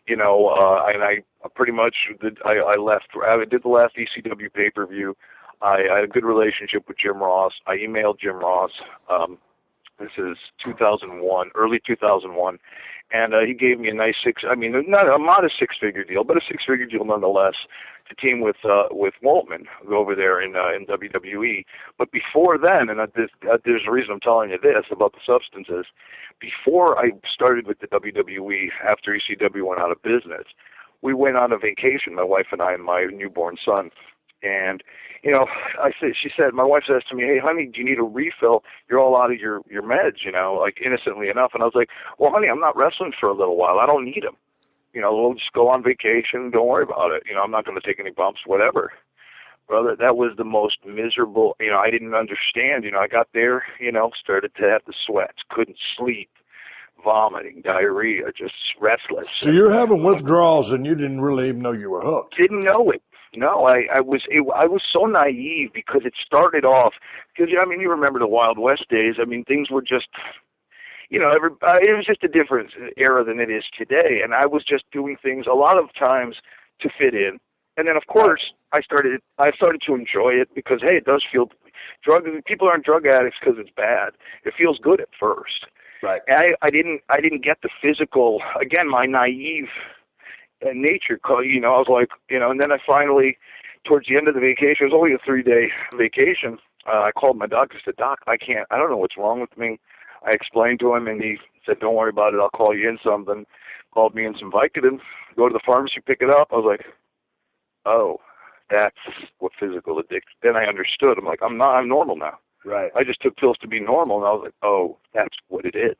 and I pretty much I left. I did the last ECW pay-per-view. I had a good relationship with Jim Ross. I emailed Jim Ross. This is 2001, early 2001. And he gave me a nice not a modest six-figure deal, but a six-figure deal nonetheless, to team with Waltman over there in WWE. But before then, and there's a reason I'm telling you this about the substances, before I started with the WWE, after ECW went out of business, we went on a vacation, my wife and I and my newborn son, And, you know, my wife says to me, hey, honey, do you need a refill? You're all out of your meds, you know, like innocently enough. And I was like, well, honey, I'm not wrestling for a little while. I don't need them. You know, we'll just go on vacation. Don't worry about it. You know, I'm not going to take any bumps, whatever. Brother, that was the most miserable, you know, I didn't understand. You know, I got there, you know, started to have the sweats, couldn't sleep, vomiting, diarrhea, just restless. So you're having withdrawals and you didn't really even know you were hooked. Didn't know it. No, I was so naive because it started off, because, I mean, you remember the Wild West days. I mean, things were just, you know, it was just a different era than it is today. And I was just doing things a lot of times to fit in. And then, of course, I started to enjoy it because, hey, it does feel, people aren't drug addicts because it's bad. It feels good at first. Right. And I didn't get the physical, again, my naive nature, you know, I was like, you know, and then I finally, towards the end of the vacation, it was only a 3-day vacation, I called my doctor, said, Doc, I don't know what's wrong with me. I explained to him, and he said, don't worry about it, I'll call you in something. Called me in some Vicodin, go to the pharmacy, pick it up. I was like, oh, that's what physical addiction. Then I understood. I'm like, I'm normal now. Right. I just took pills to be normal, and I was like, oh, that's what it is.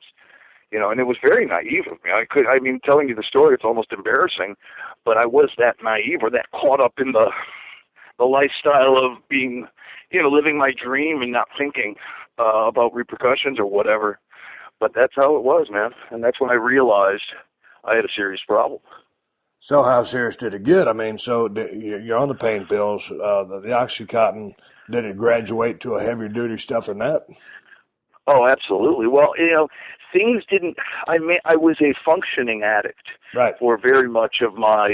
You know, and it was very naive of me. I mean, telling you the story, it's almost embarrassing, but I was that naive or that caught up in the lifestyle of being, you know, living my dream and not thinking about repercussions or whatever. But that's how it was, man. And that's when I realized I had a serious problem. So how serious did it get? I mean, so you're on the pain pills, the Oxycontin, did it graduate to a heavier duty stuff than that? Oh, absolutely. Well, you know, things didn't, I was a functioning addict for very much of my,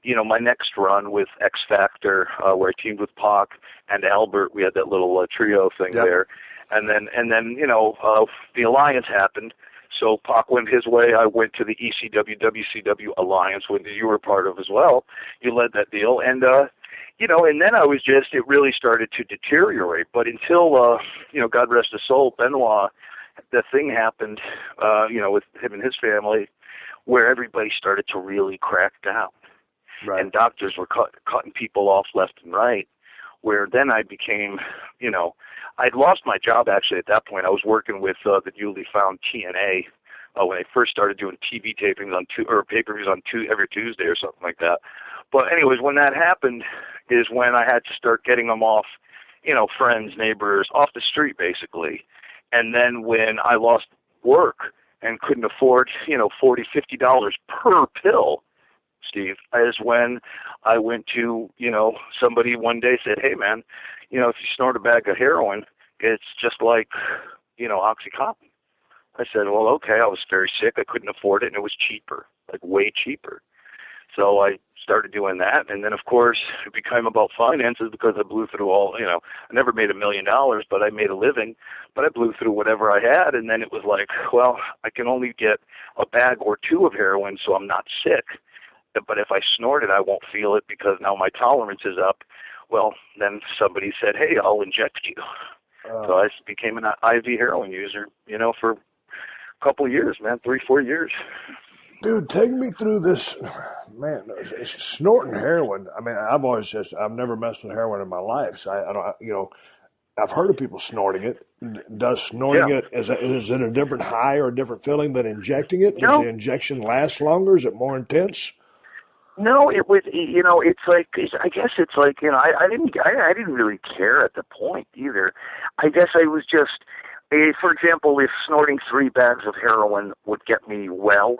you know, my next run with X Factor, where I teamed with Pac and Albert. We had that little trio thing there. And then, you know, the alliance happened. So Pac went his way. I went to the ECW, WCW alliance, which you were part of as well. You led that deal. And, you know, and then it really started to deteriorate. But until, you know, God rest his soul, Benoit, the thing happened, you know, with him and his family, where everybody started to really crack down. Right. And doctors were cutting people off left and right, where then I became, you know, I'd lost my job actually at that point. I was working with the newly found TNA when I first started doing TV tapings or pay-per-views every Tuesday or something like that. But anyways, when that happened is when I had to start getting them off, you know, friends, neighbors, off the street basically. And then when I lost work and couldn't afford, you know, $40, $50 per pill, Steve, is when I went to, you know, somebody one day said, hey, man, you know, if you snort a bag of heroin, it's just like, you know, Oxycontin. I said, well, okay. I was very sick. I couldn't afford it, and it was cheaper, like way cheaper. So I started doing that, and then, of course, it became about finances because I blew through all, you know, I never made $1 million, but I made a living, but I blew through whatever I had, and then it was like, well, I can only get a bag or two of heroin, so I'm not sick. But if I snort it, I won't feel it because now my tolerance is up. Well, then somebody said, hey, I'll inject you. So I became an IV heroin user, you know, for a couple of years, man, 3-4 years. Dude, take me through this, man, snorting heroin. I mean, I've never messed with heroin in my life. So I don't, you know, I've heard of people snorting it. Does snorting it, is it a different high or a different feeling than injecting it? Does the injection last longer? Is it more intense? No, it was, you know, it's like, I guess it's like, you know, I didn't really care at the point either. I guess I was just, for example, if snorting 3 bags of heroin would get me well,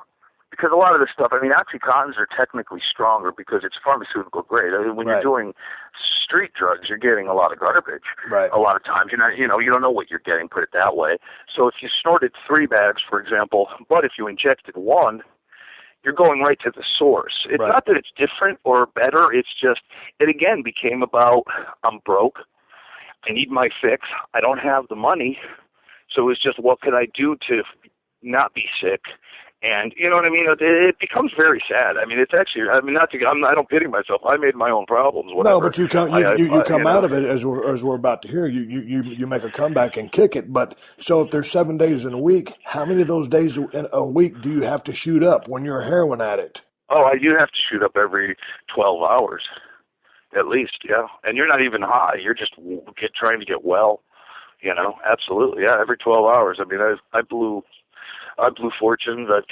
because a lot of the stuff, I mean, Oxycontins are technically stronger because it's pharmaceutical grade. I mean, when you're doing street drugs, you're getting a lot of garbage. Right. A lot of times, you don't know what you're getting, put it that way. So if you snorted 3 bags, for example, but if you injected 1, you're going right to the source. It's not that it's different or better. It's just, it again became about, I'm broke. I need my fix. I don't have the money. So it's just, what could I do to not be sick? And you know what I mean? It becomes very sad. I mean, it's actually, I mean, I don't pity myself. I made my own problems. Whatever. No, but you come out of it as we're about to hear. You make a comeback and kick it. But so if there's 7 days in a week, how many of those days in a week do you have to shoot up when you're a heroin addict? Oh, you have to shoot up every 12 hours. At least, yeah. And you're not even high. You're just trying to get well. You know, absolutely, yeah. Every 12 hours. I mean, I blew fortunes. I've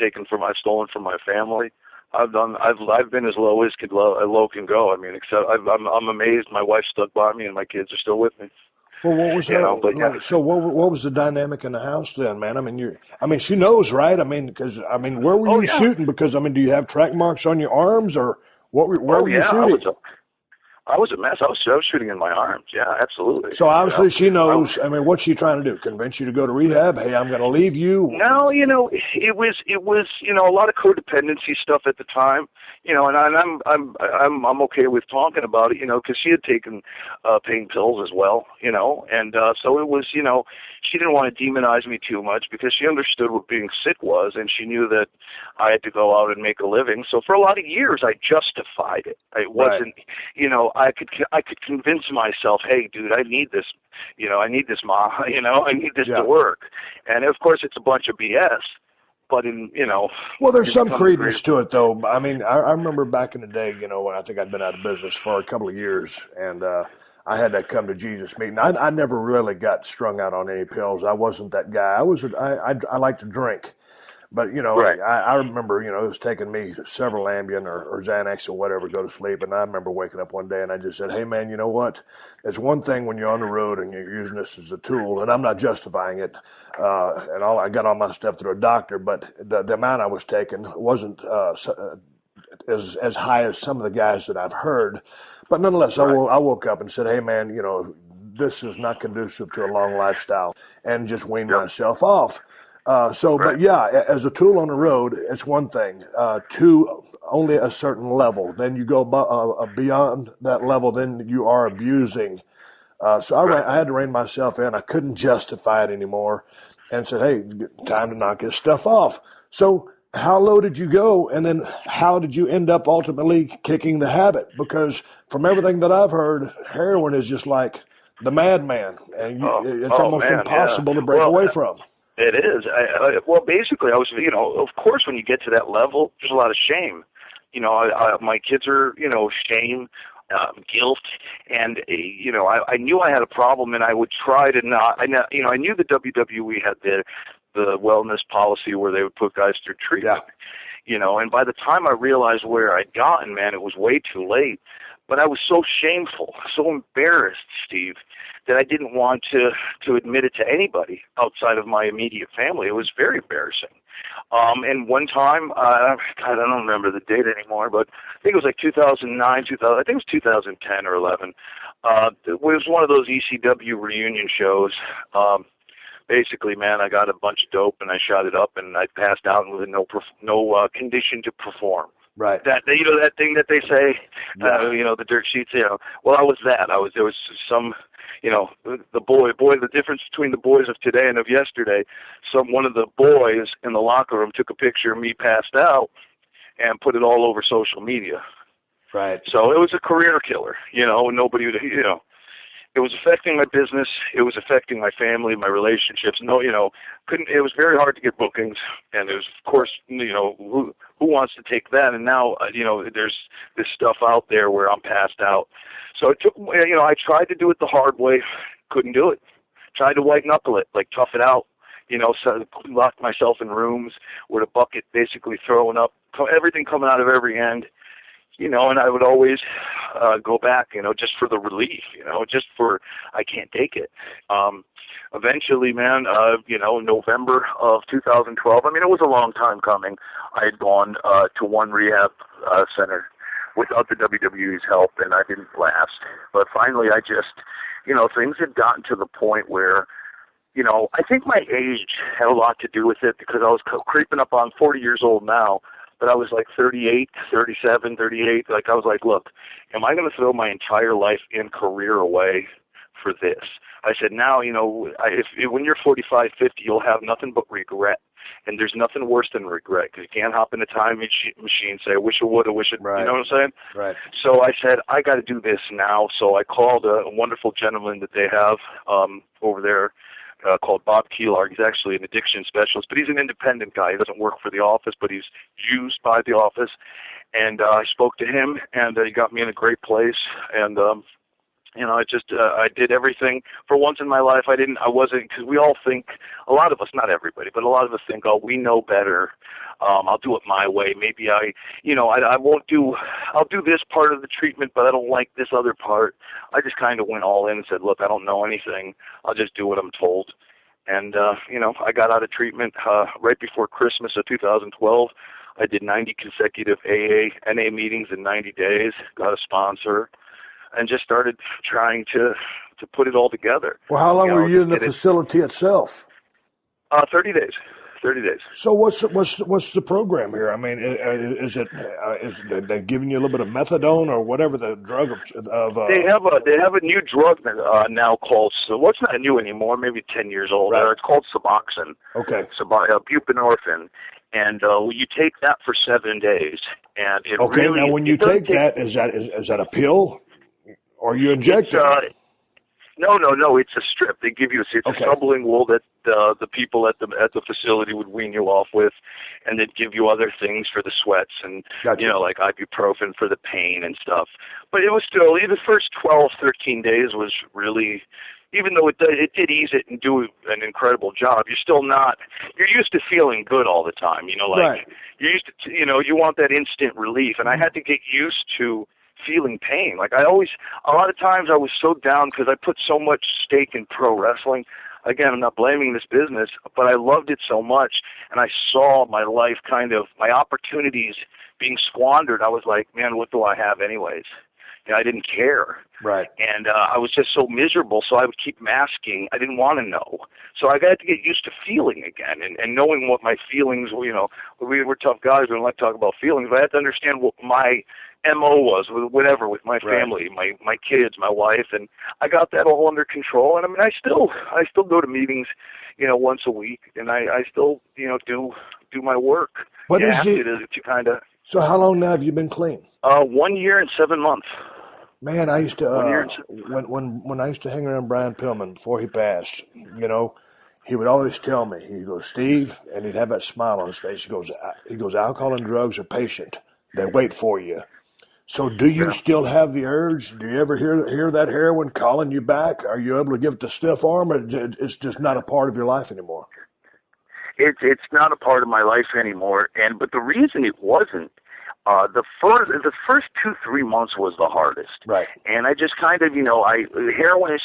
stolen from my family. I've been as low as low can go. I mean, except I'm amazed my wife stuck by me and my kids are still with me. Well, what was so what was the dynamic in the house then, man? I mean, she knows, right? I mean, where were you shooting? Because do you have track marks on your arms, or where were you shooting? I was a mess. I was shooting in my arms. Yeah, absolutely. So obviously she knows. I mean, what's she trying to do? Convince you to go to rehab? Hey, I'm going to leave you. No, it was a lot of codependency stuff at the time. And I'm okay with talking about it, because she had taken pain pills as well, and so it was, she didn't want to demonize me too much because she understood what being sick was, and she knew that I had to go out and make a living. So for a lot of years, I justified it. It wasn't, I could convince myself, hey, dude, I need this, I need this, Ma, I need this to work. And of course, it's a bunch of BS. But well, there's some credence to it, though. I mean, I remember back in the day, when I think I'd been out of business for a couple of years, and I had that come to Jesus meeting. I never really got strung out on any pills. I wasn't that guy. I like to drink. But, right. I remember, it was taking me several Ambien or Xanax or whatever to go to sleep. And I remember waking up one day and I just said, hey, man, you know what? It's one thing when you're on the road and you're using this as a tool, and I'm not justifying it. I got all my stuff through a doctor, but the amount I was taking wasn't as high as some of the guys that I've heard. But nonetheless, right. I woke up and said, hey, man, this is not conducive to a long lifestyle, and just weaned myself off. But yeah, as a tool on the road, it's one thing. To only a certain level. Then you go beyond that level, then you are abusing. I had to rein myself in. I couldn't justify it anymore, and said, hey, time to knock this stuff off. So how low did you go, and then how did you end up ultimately kicking the habit? Because from everything that I've heard, heroin is just like the madman, and it's almost impossible to break away from. It is. Well, basically, I was, of course, when you get to that level, there's a lot of shame. My kids are, shame, guilt, and, I knew I had a problem, and I would try to not, I knew the WWE had the wellness policy where they would put guys through treatment, and by the time I realized where I'd gotten, man, it was way too late. But I was so shameful, so embarrassed, Steve, that I didn't want to admit it to anybody outside of my immediate family. It was very embarrassing. And one time, I don't remember the date anymore, but I think it was like 2009, I think it was 2010 or 11. It was one of those ECW reunion shows. Basically, man, I got a bunch of dope and I shot it up and I passed out with no condition to perform. Right. That thing that they say, the dirt sheets. Well, I was that. There was some, the difference between the boys of today and of yesterday. One of the boys in the locker room took a picture of me passed out and put it all over social media. Right. So it was a career killer. Nobody would. It was affecting my business. It was affecting my family, my relationships. It was very hard to get bookings, and there's, of course, who wants to take that? And now, there's this stuff out there where I'm passed out. So it took, I tried to do it the hard way, couldn't do it. Tried to white knuckle it, like tough it out. So locked myself in rooms with a bucket, basically throwing up everything coming out of every end. And I would always go back, just for the relief, just for, I can't take it. Eventually, man, November of 2012, it was a long time coming. I had gone to one rehab center without the WWE's help, and I didn't last. But finally, I just, things had gotten to the point where, I think my age had a lot to do with it because I was creeping up on 40 years old now. But I was like 38, 37, 38. Like, I was like, look, am I going to throw my entire life and career away for this? I said, now, when you're 45, 50, you'll have nothing but regret. And there's nothing worse than regret because you can't hop in a time machine and say, I wish I would, I wish it, right. You know what I'm saying? Right. So I said, I got to do this now. So I called a wonderful gentleman that they have over there called Bob Keelar. He's actually an addiction specialist, but he's an independent guy. He doesn't work for the office, but he's used by the office. And I spoke to him, and he got me in a great place. And I did everything. For once in my life, because we all think, a lot of us, not everybody, but a lot of us think, oh, we know better. I'll do it my way. Maybe I won't I'll do this part of the treatment, but I don't like this other part. I just kind of went all in and said, look, I don't know anything. I'll just do what I'm told. And, I got out of treatment right before Christmas of 2012. I did 90 consecutive NA meetings in 90 days, got a sponsor, and just started trying to put it all together. Well, how long were you in the facility itself? 30 days. 30 days. So what's the program here? I mean, is they giving you a little bit of methadone or whatever the drug of They have a new drug now called, well, it's not new anymore, maybe 10 years old. Right. It's called Suboxone. Okay. Buprenorphine. And you take that for 7 days, and it okay. Really, now, when you take that, is that a pill, or you inject it? No. It's a strip. They give you a Okay. sublingual that the people at the facility would wean you off with, and they'd give you other things for the sweats and Gotcha. like ibuprofen for the pain and stuff. But it was still the first 12, 13 days was really. Even though it did ease it and do an incredible job, you're used to feeling good all the time. Right. You're used to, you want that instant relief. And I had to get used to feeling pain. Like a lot of times I was so down because I put so much stake in pro wrestling. Again, I'm not blaming this business, but I loved it so much. And I saw my life my opportunities being squandered. I was like, man, what do I have anyways? I didn't care. Right. And I was just so miserable, so I would keep masking. I didn't want to know. So I got to get used to feeling again and knowing what my feelings were. We were tough guys. We don't like to talk about feelings, but I had to understand what my MO was, with my family, my kids, my wife, and I got that all under control. And I mean, I still go to meetings, once a week, and I still, do my work. What is it? To kind of. So how long now have you been clean? 1 year and 7 months. Man, I used to when I used to hang around Brian Pillman before he passed, he would always tell me, he goes, Steve, and he'd have that smile on his face. He goes, alcohol and drugs are patient. They wait for you. So do you still have the urge? Do you ever hear that heroin calling you back? Are you able to give it the stiff arm, or it's just not a part of your life anymore? It's not a part of my life anymore, but the reason it wasn't, the first 2-3 months was the hardest. Right. And I just kind of, heroin is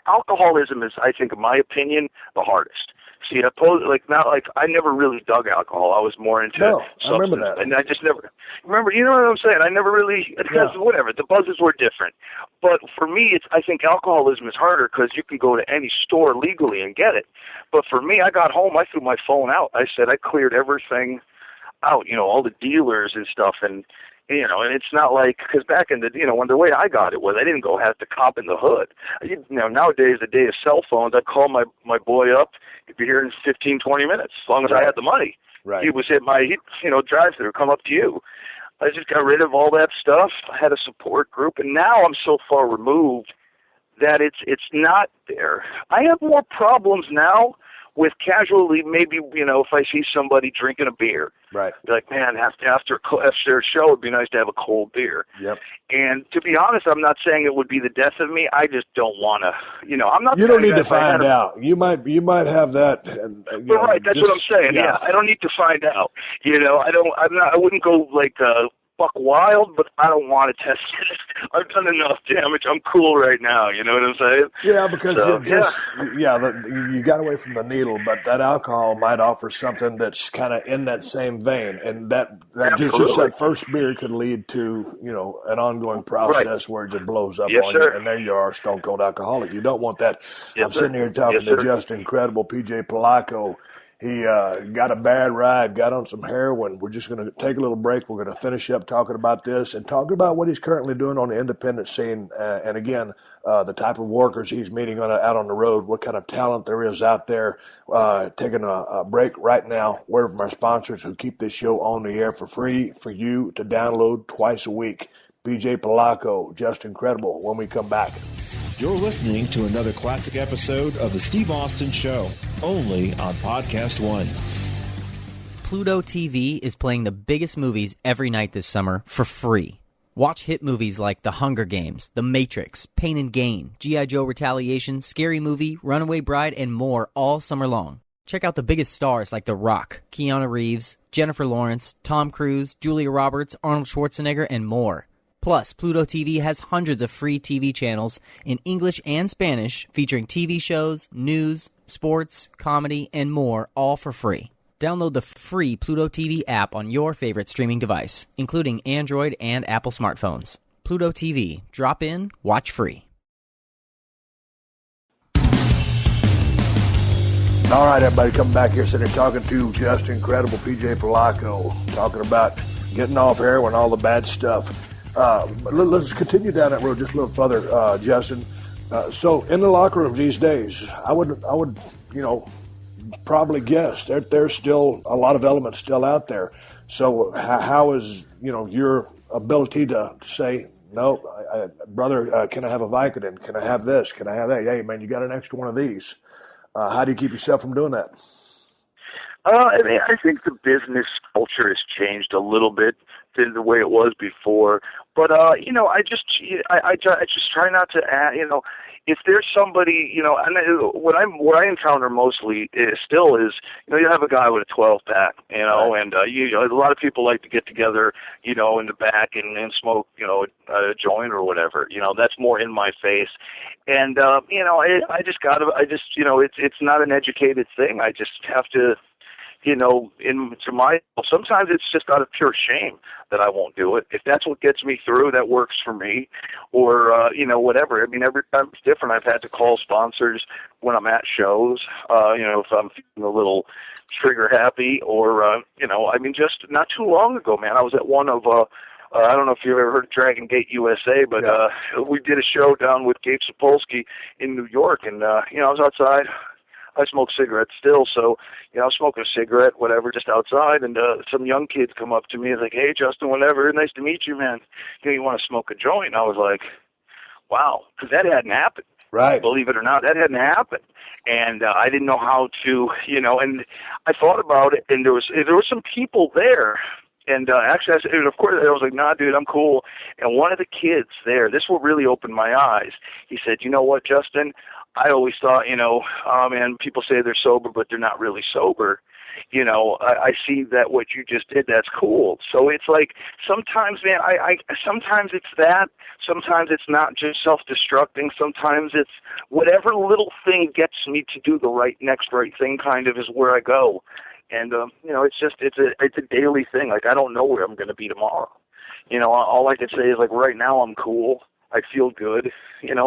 alcoholism is, I think, in my opinion, the hardest. See, I never really dug alcohol. I was more into substance. I remember that. And I just never, remember, you know what I'm saying? I never really, because whatever, the buzzes were different. But for me, I think alcoholism is harder because you can go to any store legally and get it. But for me, I got home, I threw my phone out. I said I cleared everything out, all the dealers and stuff, and it's not like, because back in the, when the way I got it was, I didn't go have to cop in the hood. Nowadays, the day of cell phones, I'd call my boy up, he'd be here in 15, 20 minutes, as long as I had the money. Right. He was at drive-through, come up to you. I just got rid of all that stuff. I had a support group, and now I'm so far removed that it's not there. I have more problems now with casually, maybe, if I see somebody drinking a beer. Right. Be like, man, after a show, it'd be nice to have a cold beer. Yep. And to be honest, I'm not saying it would be the death of me. I just don't want to, I'm not. You don't need to find out. You might have that. Right. That's what I'm saying. Yeah. I don't need to find out. I wouldn't go like, buck wild, but I don't want to test it. I've done enough damage. I'm cool right now. You know what I'm saying? Yeah, because you got away from the needle, but that alcohol might offer something that's kind of in that same vein, and that just that first beer could lead to an ongoing process where it just blows up on you, and there you are, stone cold alcoholic. You don't want that. I'm sitting here talking to just incredible PJ Polaco. He got a bad ride, got on some heroin. We're just going to take a little break. We're going to finish up talking about this and talking about what he's currently doing on the independent scene. And again, the type of workers he's meeting out on the road, what kind of talent there is out there. Taking a break right now. Word from our sponsors who keep this show on the air for free for you to download twice a week. PJ Polaco, just incredible when we come back. You're listening to another classic episode of The Steve Austin Show, only on PodcastOne. Pluto TV is playing the biggest movies every night this summer for free. Watch hit movies like The Hunger Games, The Matrix, Pain and Gain, G.I. Joe Retaliation, Scary Movie, Runaway Bride, and more all summer long. Check out the biggest stars like The Rock, Keanu Reeves, Jennifer Lawrence, Tom Cruise, Julia Roberts, Arnold Schwarzenegger, and more. Plus, Pluto TV has hundreds of free TV channels in English and Spanish featuring TV shows, news, sports, comedy, and more, all for free. Download the free Pluto TV app on your favorite streaming device, including Android and Apple smartphones. Pluto TV. Drop in, watch free. All right, everybody, come back here, sitting here talking to just incredible PJ Polaco, talking about getting off heroin, all the bad stuff. Let's continue down that road just a little further, Justin. So in the locker rooms these days, I would, probably guess there's still a lot of elements still out there. So how is, your ability to say, no, brother, can I have a Vicodin? Can I have this? Can I have that? Hey, man, you got an extra one of these. How do you keep yourself from doing that? I think the business culture has changed a little bit than the way it was before. But I just try not to add, if there's somebody, and what I encounter mostly is you have a guy with a 12-pack, Right. and a lot of people like to get together, in the back and smoke, a joint or whatever. That's more in my face. And it's not an educated thing. I just have to, sometimes it's just out of pure shame that I won't do it. If that's what gets me through, that works for me, or, whatever. I mean, every time it's different. I've had to call sponsors when I'm at shows, if I'm feeling a little trigger happy, or, just not too long ago, man, I was at one of, I don't know if you've ever heard of Dragon Gate USA, but we did a show down with Gabe Sapolsky in New York, and, I was outside. I smoke cigarettes still, so, I was smoking a cigarette, whatever, just outside, and some young kids come up to me and like, hey, Justin, whatever, nice to meet you, man. You want to smoke a joint? And I was like, wow, because that hadn't happened. Right. Believe it or not, that hadn't happened. And I didn't know how to, and I thought about it, and there were some people there. And actually, of course, I was like, nah, dude, I'm cool. And one of the kids there, this will really open my eyes. He said, you know what, Justin? I always thought, oh, man, people say they're sober, but they're not really sober. I see that what you just did, that's cool. So it's like sometimes, man, sometimes it's that. Sometimes it's not just self-destructing. Sometimes it's whatever little thing gets me to do the next right thing kind of is where I go. And, it's a daily thing. Like, I don't know where I'm going to be tomorrow. All I can say is, like, right now I'm cool. I feel good, and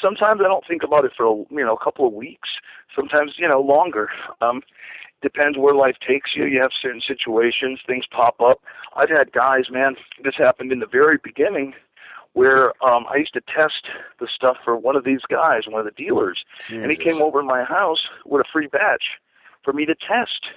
sometimes I don't think about it for, a couple of weeks, sometimes, longer. Depends where life takes you. You have certain situations, things pop up. I've had guys, man, this happened in the very beginning where I used to test the stuff for one of these guys, one of the dealers, Jesus. And he came over to my house with a free batch for me to test.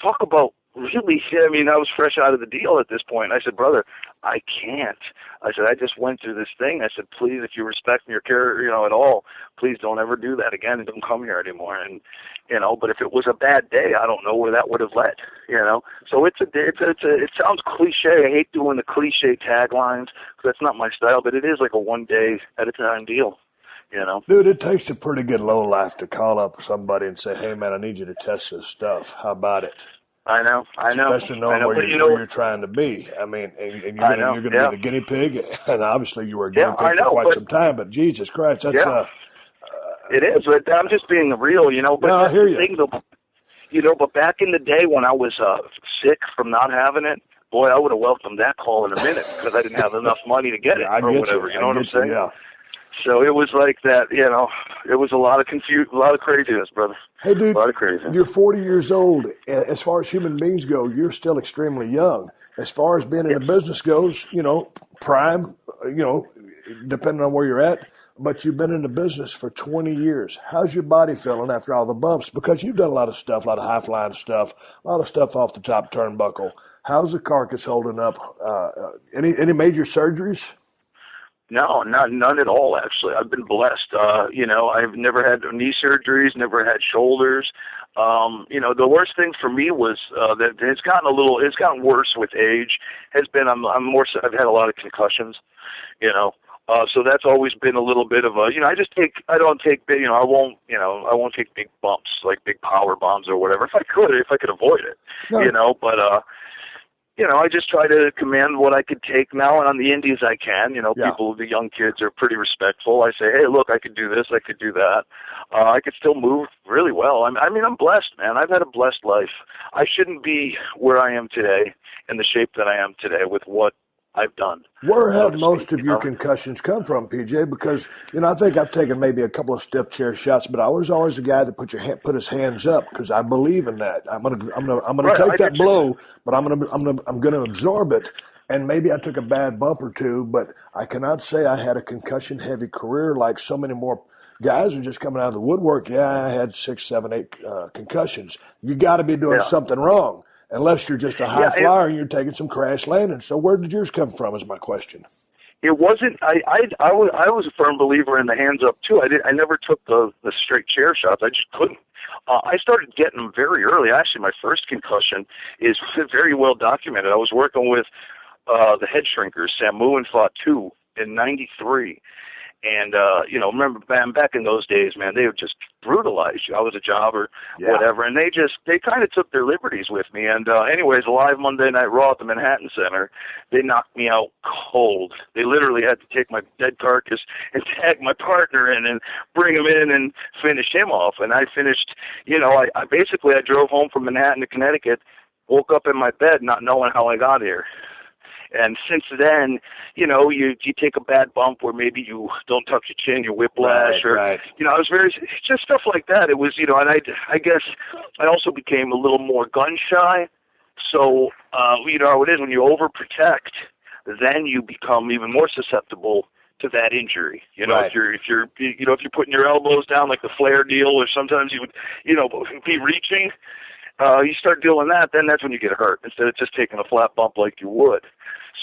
Talk about really, I was fresh out of the deal at this point. I said, brother, I can't. I said, I just went through this thing. I said, please, if you respect me or care, at all, please don't ever do that again and don't come here anymore. And, but if it was a bad day, I don't know where that would have led, So it sounds cliche. I hate doing the cliche taglines because that's not my style, but it is like a one day at a time deal. Dude, it takes a pretty good lowlife to call up somebody and say, hey, man, I need you to test this stuff. How about it? I know. Especially knowing where you're trying to be. I mean, and you're going to be the guinea pig, and obviously you were a guinea pig for quite some time, but Jesus Christ, that's... it is, but I'm just being real, But no, I hear you. Thing, though, but back in the day when I was sick from not having it, boy, I would have welcomed that call in a minute because I didn't have enough money to get it or whatever. You know what I'm saying? Yeah. So it was like that, it was a lot of a lot of craziness, brother. Hey, dude, a lot of craziness. You're 40 years old. As far as human beings go, you're still extremely young. As far as being in the business goes, prime, depending on where you're at, but you've been in the business for 20 years. How's your body feeling after all the bumps? Because you've done a lot of stuff, a lot of high-flying stuff, a lot of stuff off the top turnbuckle. How's the carcass holding up? Any major surgeries? No, none at all. Actually, I've been blessed. I've never had knee surgeries, never had shoulders. The worst thing for me was that it's gotten worse with age. I've had a lot of concussions. So that's always been a little bit of a, I won't take big bumps, like big power bombs or whatever. If I could avoid it, No. But I just try to command what I could take now, and on the indies I can. The young kids are pretty respectful. I say, hey, look, I could do this, I could do that. I could still move really well. I'm blessed, man. I've had a blessed life. I shouldn't be where I am today, in the shape that I am today, with what I've done. Where have most of your concussions come from, PJ? Because I think I've taken maybe a couple of stiff chair shots, but I was always the guy that put his hands up because I believe in that. I'm gonna take that blow, but I'm gonna absorb it. And maybe I took a bad bump or two, but I cannot say I had a concussion heavy career like so many more guys are just coming out of the woodwork. Yeah, I had 6, 7, 8 concussions. You got to be doing something wrong. Unless you're just a high flyer and you're taking some crash landings. So where did yours come from is my question. It wasn't. I was a firm believer in the hands up too. I never took the straight chair shots. I just couldn't. I started getting them very early. Actually, my first concussion is very well documented. I was working with the head shrinkers, Samu and Fatu, in '93. And, remember, back in those days, man, they would just brutalize you. I was a jobber, whatever, and they kind of took their liberties with me. And anyways, a live Monday Night Raw at the Manhattan Center, they knocked me out cold. They literally had to take my dead carcass and tag my partner in and bring him in and finish him off. And I finished, I drove home from Manhattan to Connecticut, woke up in my bed not knowing how I got here. And since then, you take a bad bump where maybe you don't tuck your chin, you whiplash, right. I was just stuff like that. It was, and I guess I also became a little more gun shy. So, how it is when you overprotect, then you become even more susceptible to that injury. Right. If you're putting your elbows down like the flare deal, or sometimes you would, be reaching. You start doing that, then that's when you get hurt, instead of just taking a flat bump like you would.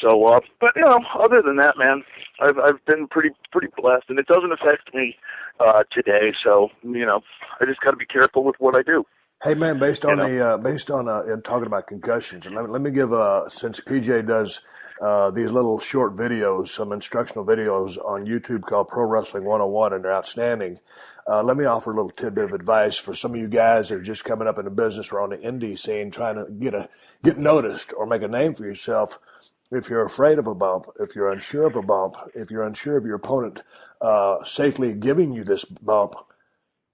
So, but other than that, man, I've been pretty blessed, and it doesn't affect me today. So, I just got to be careful with what I do. Hey, man, based on talking about concussions, and let me give since PJ does these little short videos, some instructional videos on YouTube called Pro Wrestling 101, and they're outstanding. Let me offer a little tidbit of advice for some of you guys that are just coming up in the business or on the indie scene, trying to get noticed or make a name for yourself. If you're afraid of a bump, if you're unsure of a bump, if you're unsure of your opponent safely giving you this bump,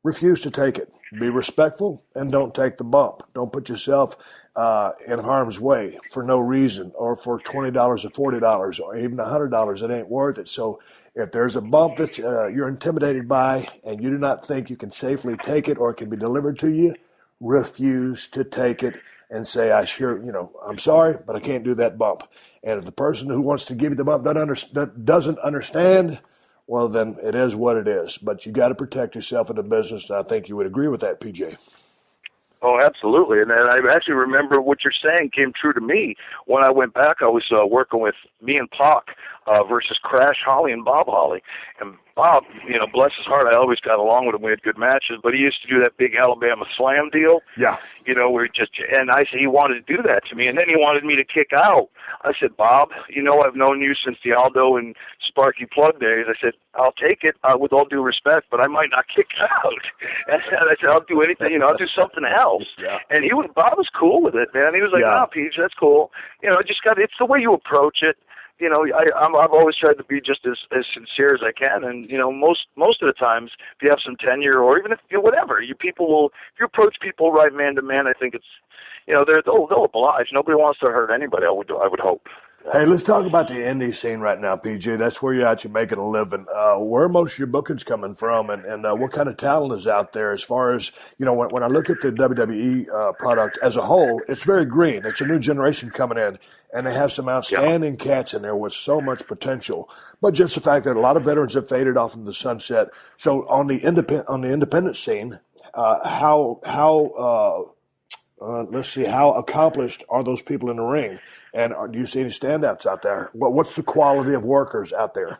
refuse to take it. Be respectful and don't take the bump. Don't put yourself in harm's way for no reason, or for $20 or $40 or even $100. It ain't worth it. So if there's a bump that you're intimidated by and you do not think you can safely take it or it can be delivered to you, refuse to take it and say, I'm sorry, but I can't do that bump. And if the person who wants to give you the bump doesn't understand, well, then it is what it is. But you got to protect yourself in the business, and I think you would agree with that, PJ. Oh, absolutely. And I actually remember what you're saying came true to me. When I went back, I was working with me and Pac versus Crash Holly and Bob Holly. And Bob, bless his heart, I always got along with him. We had good matches. But he used to do that big Alabama Slam deal. Yeah. Where he wanted to do that to me. And then he wanted me to kick out. I said, Bob, I've known you since the Aldo and Sparky Plug days. I said, I'll take it with all due respect, but I might not kick out. And I said, I'll do anything, I'll do something else. Yeah. And Bob was cool with it, man. He was like, "No, Peach, that's cool." It's the way you approach it. I've always tried to be just as sincere as I can, and most of the times, if you have some tenure, or even if whatever, if you approach people right man to man, I think it's they'll oblige. Nobody wants to hurt anybody. I would hope. Hey, let's talk about the indie scene right now, PJ. That's where you're out, you're making a living. Where are most of your bookings coming from, and what kind of talent is out there? As far as, when I look at the WWE product as a whole, it's very green. It's a new generation coming in, and they have some outstanding cats in there with so much potential. But just the fact that a lot of veterans have faded off into the sunset. So on the independent scene, how accomplished are those people in the ring? And do you see any standouts out there? What's the quality of workers out there?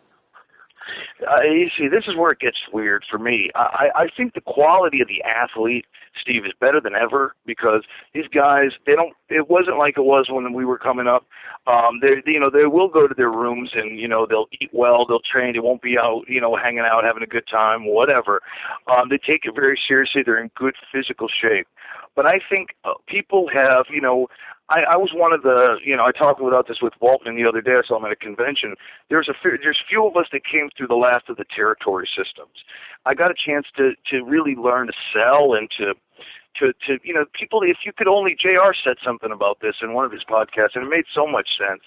You see, this is where it gets weird for me. I think the quality of the athlete, Steve, is better than ever because these guys, it wasn't like it was when we were coming up. They will go to their rooms and, they'll eat well, they'll train, they won't be out, hanging out, having a good time, whatever. They take it very seriously. They're in good physical shape. But I think people have, I was one of the, I talked about this with Waltman the other day. I saw him at a convention. There's few of us that came through the last of the territory systems. I got a chance to really learn to sell and to people, if you could only, JR said something about this in one of his podcasts, and it made so much sense.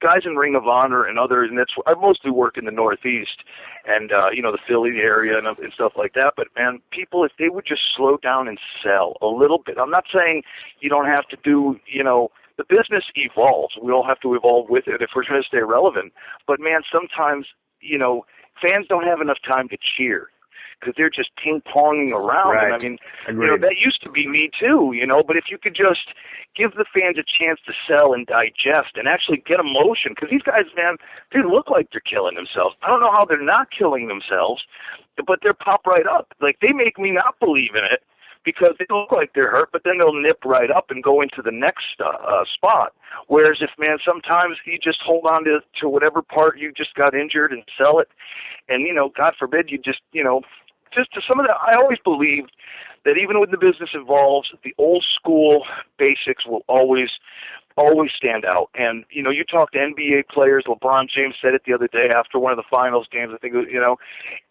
Guys in Ring of Honor and others, and I mostly work in the Northeast and, the Philly area and stuff like that. But, man, people, if they would just slow down and sell a little bit. I'm not saying you don't have to do, the business evolves. We all have to evolve with it if we're going to stay relevant. But, man, sometimes, fans don't have enough time to cheer, because they're just ping-ponging around. Right. And I mean, Agreed. That used to be me too, but if you could just give the fans a chance to sell and digest and actually get emotion, because these guys, man, they look like they're killing themselves. I don't know how they're not killing themselves, but they're pop right up. Like, they make me not believe in it because they look like they're hurt, but then they'll nip right up and go into the next spot. Whereas if, man, sometimes you just hold on to whatever part you just got injured and sell it, and, God forbid you just to some of that, I always believed that even when the business evolves, the old school basics will always stand out. And, you talk to NBA players, LeBron James said it the other day after one of the finals games, I think,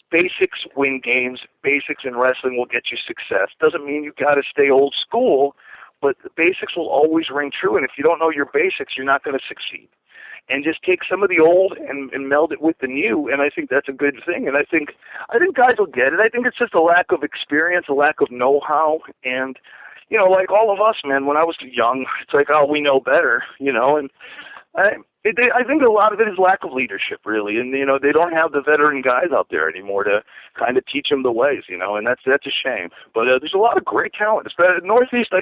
basics win games, basics in wrestling will get you success. Doesn't mean you got to stay old school, but the basics will always ring true. And if you don't know your basics, you're not going to succeed. And just take some of the old and meld it with the new, and I think that's a good thing. And I think guys will get it. I think it's just a lack of experience, a lack of know-how, and like all of us, man. When I was young, it's like, oh, we know better, and I think a lot of it is lack of leadership, really, and they don't have the veteran guys out there anymore to kind of teach them the ways, and that's a shame. But there's a lot of great talent. Especially in the Northeast, I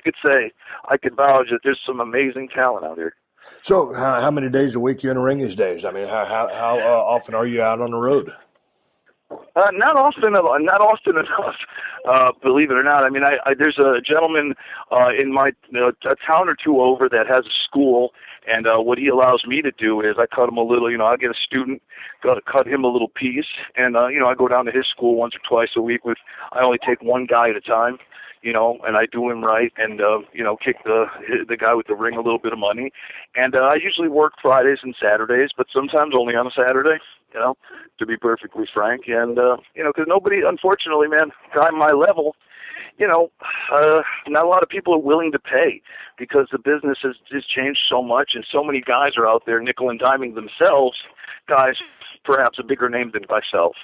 could vouch that there's some amazing talent out here. So how many days a week you in the ring these days? I mean, how often are you out on the road? Not often enough, believe it or not. I mean, there's a gentleman in my a town or two over that has a school, and what he allows me to do is I cut him a little, I get a student, cut him a little piece, and, I go down to his school once or twice a week I only take one guy at a time. And I do him right and, kick the guy with the ring a little bit of money. And I usually work Fridays and Saturdays, but sometimes only on a Saturday, to be perfectly frank. And, because nobody, unfortunately, man, guy my level, not a lot of people are willing to pay because the business has changed so much and so many guys are out there nickel and diming themselves, guys perhaps a bigger name than myself.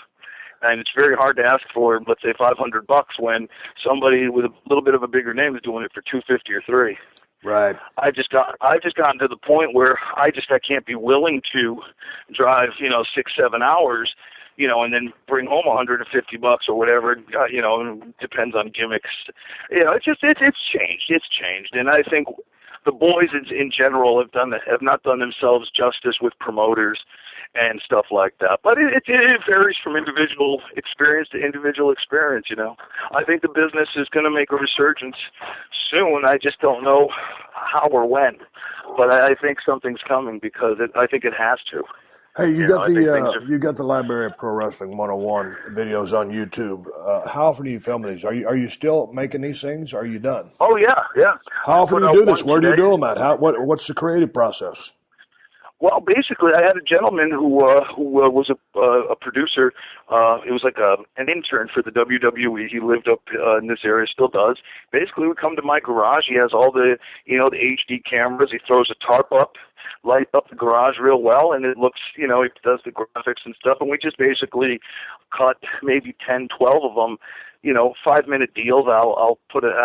And it's very hard to ask for, let's say, $500 when somebody with a little bit of a bigger name is doing it for $250 or $300. Right. I've just gotten to the point where I can't be willing to drive 6-7 hours, and then bring home $150 or whatever. And depends on gimmicks. It's changed. It's changed, and I think the boys in general have not done themselves justice with promoters and stuff like that. But it varies from individual experience to individual experience, I think the business is going to make a resurgence soon. I just don't know how or when. But I think something's coming because I think it has to. Hey, you got the Library of Pro Wrestling 101 videos on YouTube. How often do you film these? Are you still making these things? Or are you done? Oh, yeah. How often do you do this? Where do you do them at? What's the creative process? Well, basically, I had a gentleman who was a producer. It was like an intern for the WWE. He lived up in this area, still does. Basically, we come to my garage. He has all the the HD cameras. He throws a tarp up, light up the garage real well, and it looks, he does the graphics and stuff. And we just basically cut maybe 10, 12 of them. 5-minute deals. I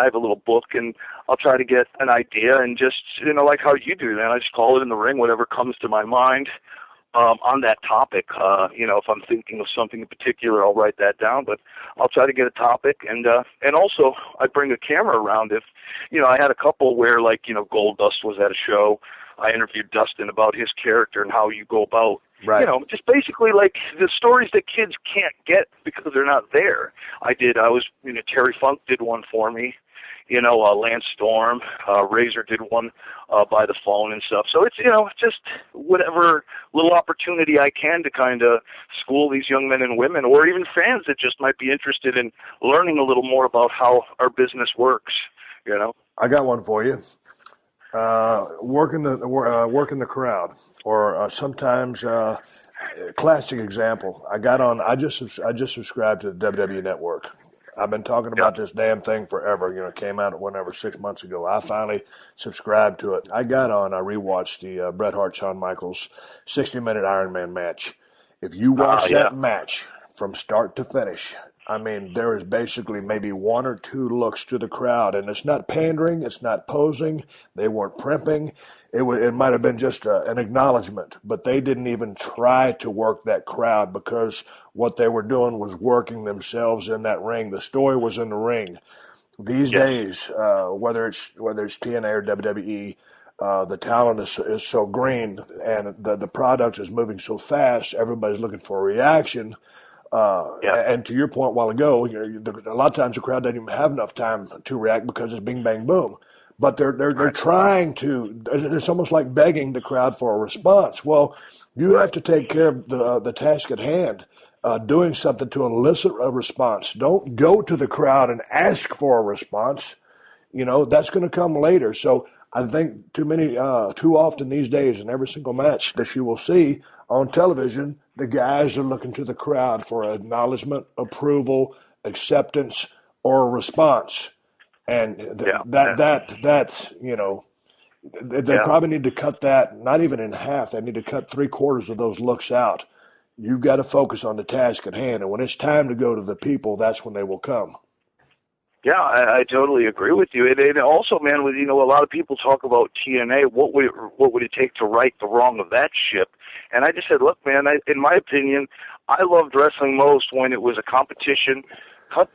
have a little book and I'll try to get an idea and just, like how you do, man. I just call it in the ring, whatever comes to my mind on that topic. If I'm thinking of something in particular, I'll write that down, but I'll try to get a topic and also I bring a camera around if, I had a couple where Goldust was at a show. I interviewed Dustin about his character and how you go about, Right. Just basically like the stories that kids can't get because they're not there. Terry Funk did one for me. Lance Storm, Razor did one by the phone and stuff. So it's, just whatever little opportunity I can to kind of school these young men and women, or even fans that just might be interested in learning a little more about how our business works, I got one for you. Working the crowd, or sometimes classic example. I just subscribed to the WWE Network. I've been talking about this damn thing forever. It came out whenever 6 months ago. I finally subscribed to it. I rewatched the Bret Hart Shawn Michaels 60-minute Iron Man match. If you watch that match from start to finish, there is basically maybe one or two looks to the crowd, and it's not pandering, it's not posing. They weren't primping. It might have been just an acknowledgement, but they didn't even try to work that crowd, because what they were doing was working themselves in that ring. The story was in the ring. These days, whether it's TNA or WWE, the talent is so green, and the product is moving so fast. Everybody's looking for a reaction. And to your point a while ago, a lot of times the crowd doesn't even have enough time to react because it's bing, bang, boom. But they're trying to. It's almost like begging the crowd for a response. Well, you have to take care of the task at hand, doing something to elicit a response. Don't go to the crowd and ask for a response. That's going to come later. So I think too often these days, in every single match that you will see on television, the guys are looking to the crowd for acknowledgement, approval, acceptance, or a response. And they probably need to cut that, not even in half. They need to cut 3/4 of those looks out. You've got to focus on the task at hand. And when it's time to go to the people, that's when they will come. Yeah, I totally agree with you. And also, man, a lot of people talk about TNA. What would it take to right the wrong of that ship? And I just said, look, man, in my opinion, I loved wrestling most when it was a competition.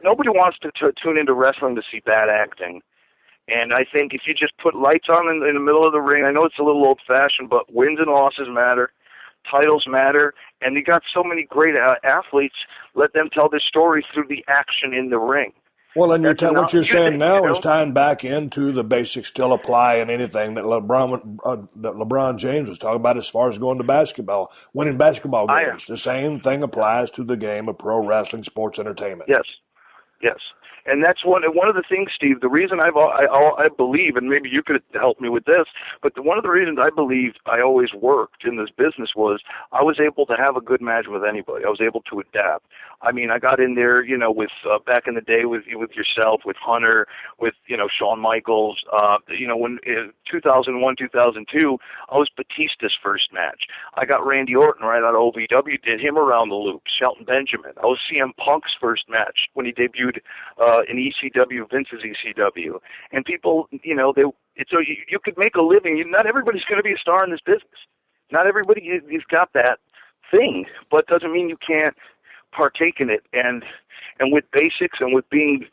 Nobody wants to tune into wrestling to see bad acting. And I think if you just put lights on in the middle of the ring, I know it's a little old-fashioned, but wins and losses matter, titles matter, and you got so many great athletes. Let them tell their story through the action in the ring. Well, and what you're saying now is tying back into the basics still apply in anything that LeBron James was talking about as far as going to basketball, winning basketball games. The same thing applies to the game of pro wrestling, sports entertainment. Yes. And that's one of the things, Steve. The reason I believe, and maybe you could help me with this, but one of the reasons I believe I always worked in this business was I was able to have a good match with anybody. I was able to adapt. I got in there, with back in the day with yourself, with Hunter, with Shawn Michaels. When in 2001, 2002, I was Batista's first match. I got Randy Orton right out of OVW, did him around the loop. Shelton Benjamin. I was CM Punk's first match when he debuted in ECW, Vince's ECW. And people, so you could make a living. Not everybody's going to be a star in this business. Not everybody has got that thing, but doesn't mean you can't partake in it. And with basics and with being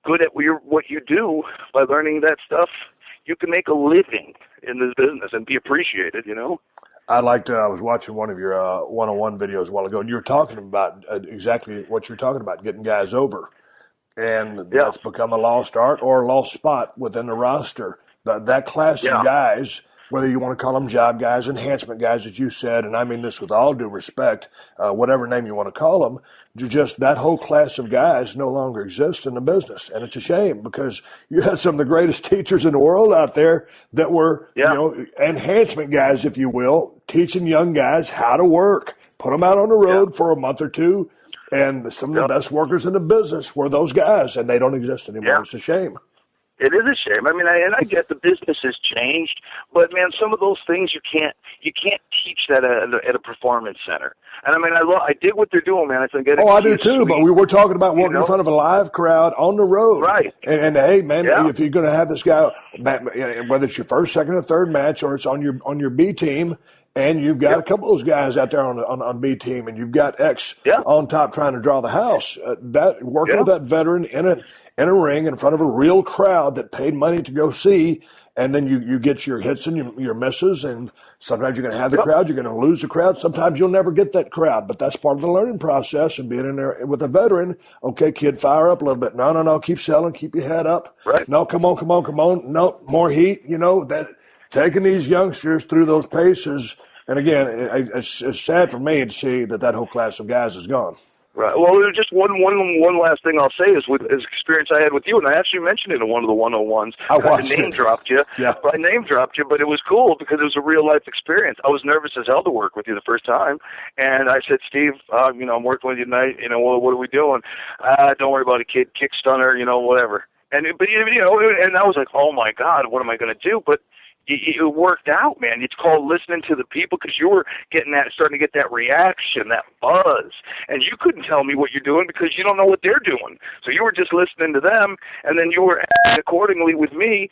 good at what you do by learning that stuff, you can make a living in this business and be appreciated, I was watching one of your one-on-one videos a while ago, and you were talking about exactly what you're talking about, getting guys over. And that's become a lost art or a lost spot within the roster. That class of guys, whether you want to call them job guys, enhancement guys, as you said, and I mean this with all due respect, whatever name you want to call them, just that whole class of guys no longer exists in the business. And it's a shame, because you had some of the greatest teachers in the world out there that were, enhancement guys, if you will, teaching young guys how to work, put them out on the road for a month or two. And some of the best workers in the business were those guys, and they don't exist anymore. It's a shame. It is a shame. I get the business has changed, but man, some of those things you can't teach that at a performance center. And I dig what they're doing, man. I think I do too. But we were talking about working in front of a live crowd on the road, right? And hey, man, if you're going to have this guy, whether it's your first, second, or third match, or it's on your B team, and you've got a couple of those guys out there on B team, and you've got X on top trying to draw the house. Working with that veteran in in a ring in front of a real crowd that paid money to go see, and then you get your hits and your misses, and sometimes you're going to have the crowd, you're going to lose the crowd, sometimes you'll never get that crowd, but that's part of the learning process and being in there with a veteran. Okay, kid, fire up a little bit. No, keep selling, keep your head up. Right. No, come on. No, more heat, that taking these youngsters through those paces. And again, it's sad for me to see that whole class of guys is gone. Right. Well, just one last thing I'll say is with his experience I had with you, and I actually mentioned it in one of the 101s. I name dropped you. Yeah. I name dropped you, but it was cool because it was a real life experience. I was nervous as hell to work with you the first time, and I said, Steve, I'm working with you tonight. What are we doing? Don't worry about it, kid. Kick stunner, whatever. And I was like, oh my God, what am I going to do? But it worked out, man. It's called listening to the people because you were starting to get that reaction, that buzz, and you couldn't tell me what you're doing because you don't know what they're doing. So you were just listening to them, and then you were acting accordingly with me.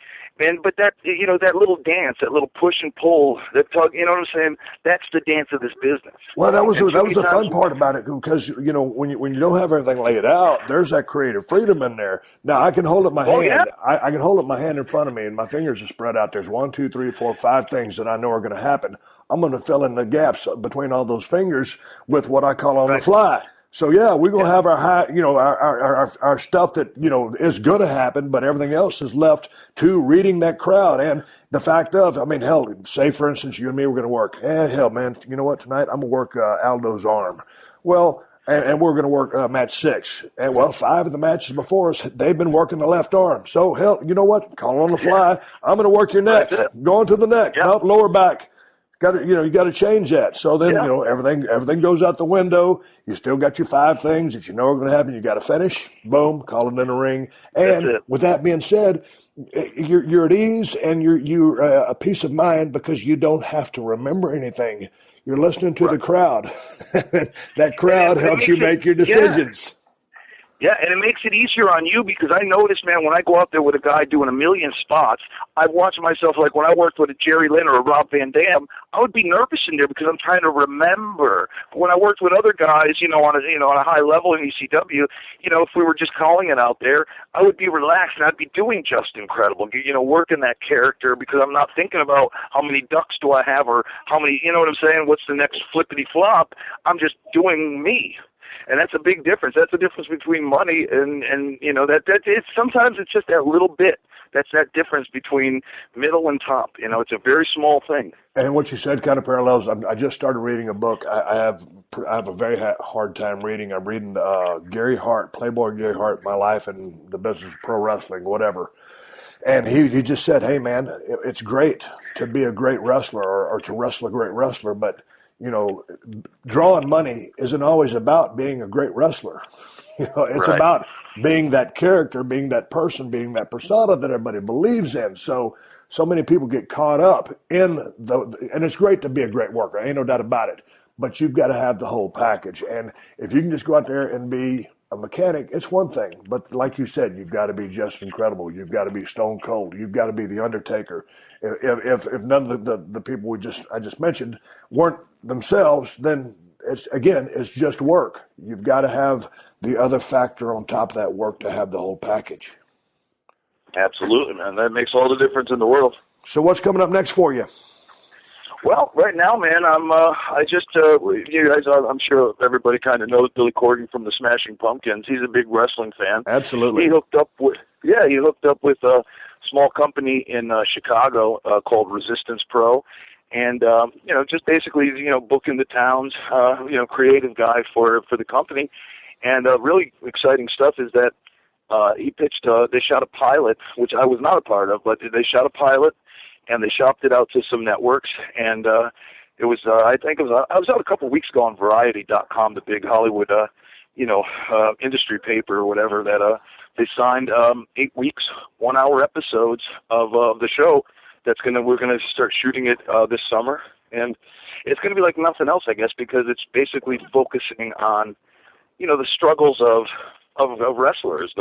But that that little dance, that little push and pull, that tug, you know what I'm saying? That's the dance of this business. Well, that was the fun part about it because when you don't have everything laid out, there's that creative freedom in there. Now I can hold up my hand. Yeah. I can hold up my hand in front of me, and my fingers are spread out. There's 1, 2, 3, 4, 5 things that I know are going to happen. I'm going to fill in the gaps between all those fingers with what I call on the fly. So yeah, we're going to have our high, our stuff that, is going to happen, but everything else is left to reading that crowd. And the fact of, hell, say for instance, you and me were going to work. Hell, man, you know what? Tonight I'm going to work Aldo's arm. Well, and we're going to work match 6. And 5 of the matches before us, they've been working the left arm. So hell, you know what? Call on the fly. I'm going to work your neck. Going to the neck. Yeah. Nope, lower back. You got to change that. So then, everything goes out the window. You still got your 5 things that you know are going to happen. You got to finish. Boom, call it in the ring. And with that being said, you're at ease and you're a peace of mind because you don't have to remember anything. You're listening to the crowd. That crowd helps you make your decisions. Yeah, and it makes it easier on you because I notice, man, when I go out there with a guy doing a million spots, I watch myself like when I worked with a Jerry Lynn or a Rob Van Dam, I would be nervous in there because I'm trying to remember. But when I worked with other guys, on a high level in ECW, if we were just calling it out there, I would be relaxed and I'd be doing just incredible, working that character because I'm not thinking about how many ducks do I have or how many, you know what I'm saying, what's the next flippity flop. I'm just doing me. And that's a big difference. That's the difference between money and that it's sometimes it's just that little bit. That's that difference between middle and top. It's a very small thing. And what you said kind of parallels. I just started reading a book. I have a very hard time reading. I'm reading Gary Hart, Playboy Gary Hart, My Life and the Business of Pro Wrestling, whatever. And he just said, hey, man, it's great to be a great wrestler or to wrestle a great wrestler, but drawing money isn't always about being a great wrestler. It's about being that character, being that person, being that persona that everybody believes in. So many people get caught up in and it's great to be a great worker. Ain't no doubt about it. But you've got to have the whole package. And if you can just go out there and be a mechanic, it's one thing. But like you said, you've got to be just incredible. You've got to be stone cold. You've got to be the Undertaker. If none of the people I just mentioned weren't themselves, then it's just work. You've got to have the other factor on top of that work to have the whole package. Absolutely, man. That makes all the difference in the world. So what's coming up next for you? Well, right now, man, you guys, I'm sure everybody kind of knows Billy Corgan from the Smashing Pumpkins. He's a big wrestling fan. Absolutely. He hooked up with a small company in Chicago called Resistance Pro. And, just basically, booking the towns, creative guy for the company. And really exciting stuff is that he pitched, they shot a pilot, which I was not a part of, but they shot a pilot. And they shopped it out to some networks, and it was I was out a couple of weeks ago on Variety.com, the big Hollywood industry paper or whatever, that they signed 8 weeks, 1-hour episodes of the show. We're gonna start shooting it this summer, and it's gonna be like nothing else, I guess, because it's basically focusing on the struggles of wrestlers,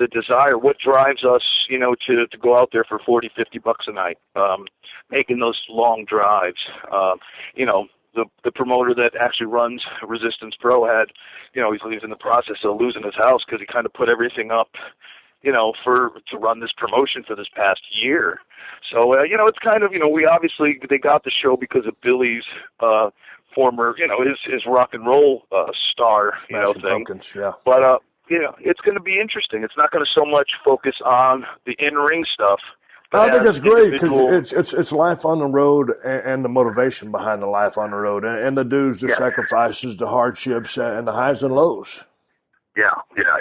the desire, what drives us, to go out there for $40, $50 a night, making those long drives, the promoter that actually runs Resistance Pro had, he's in the process of losing his house because he kind of put everything up, to run this promotion for this past year. So, it's kind of, they got the show because of Billy's former, his rock and roll star, Smashing thing. Pumpkins, yeah. But, it's going to be interesting. It's not going to so much focus on the in-ring stuff. I think that's great because it's life on the road and the motivation behind the life on the road and the dues, the sacrifices, the hardships, and the highs and lows. Yeah,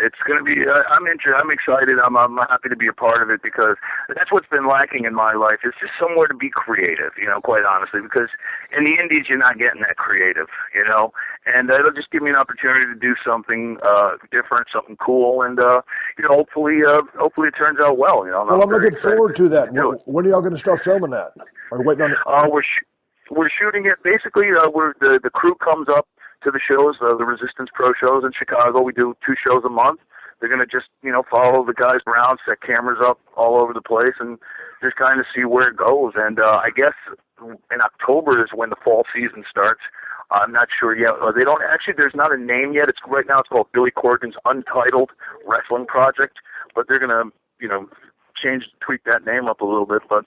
it's going to be. I'm excited. I'm happy to be a part of it because that's what's been lacking in my life. It's just somewhere to be creative, quite honestly. Because in the indies, you're not getting that creative, and it'll just give me an opportunity to do something different, something cool, and hopefully it turns out well. Well, I'm looking forward to that. When are y'all going to start filming that? Are you waiting on it? We're shooting it. Basically, the crew comes up to the shows, the Resistance Pro shows in Chicago. We do 2 shows a month. They're going to just, follow the guys around, set cameras up all over the place, and just kind of see where it goes. And I guess in October is when the fall season starts. I'm not sure yet. They don't actually. There's not a name yet. Right now it's called Billy Corgan's Untitled Wrestling Project, but they're going to, tweak that name up a little bit. But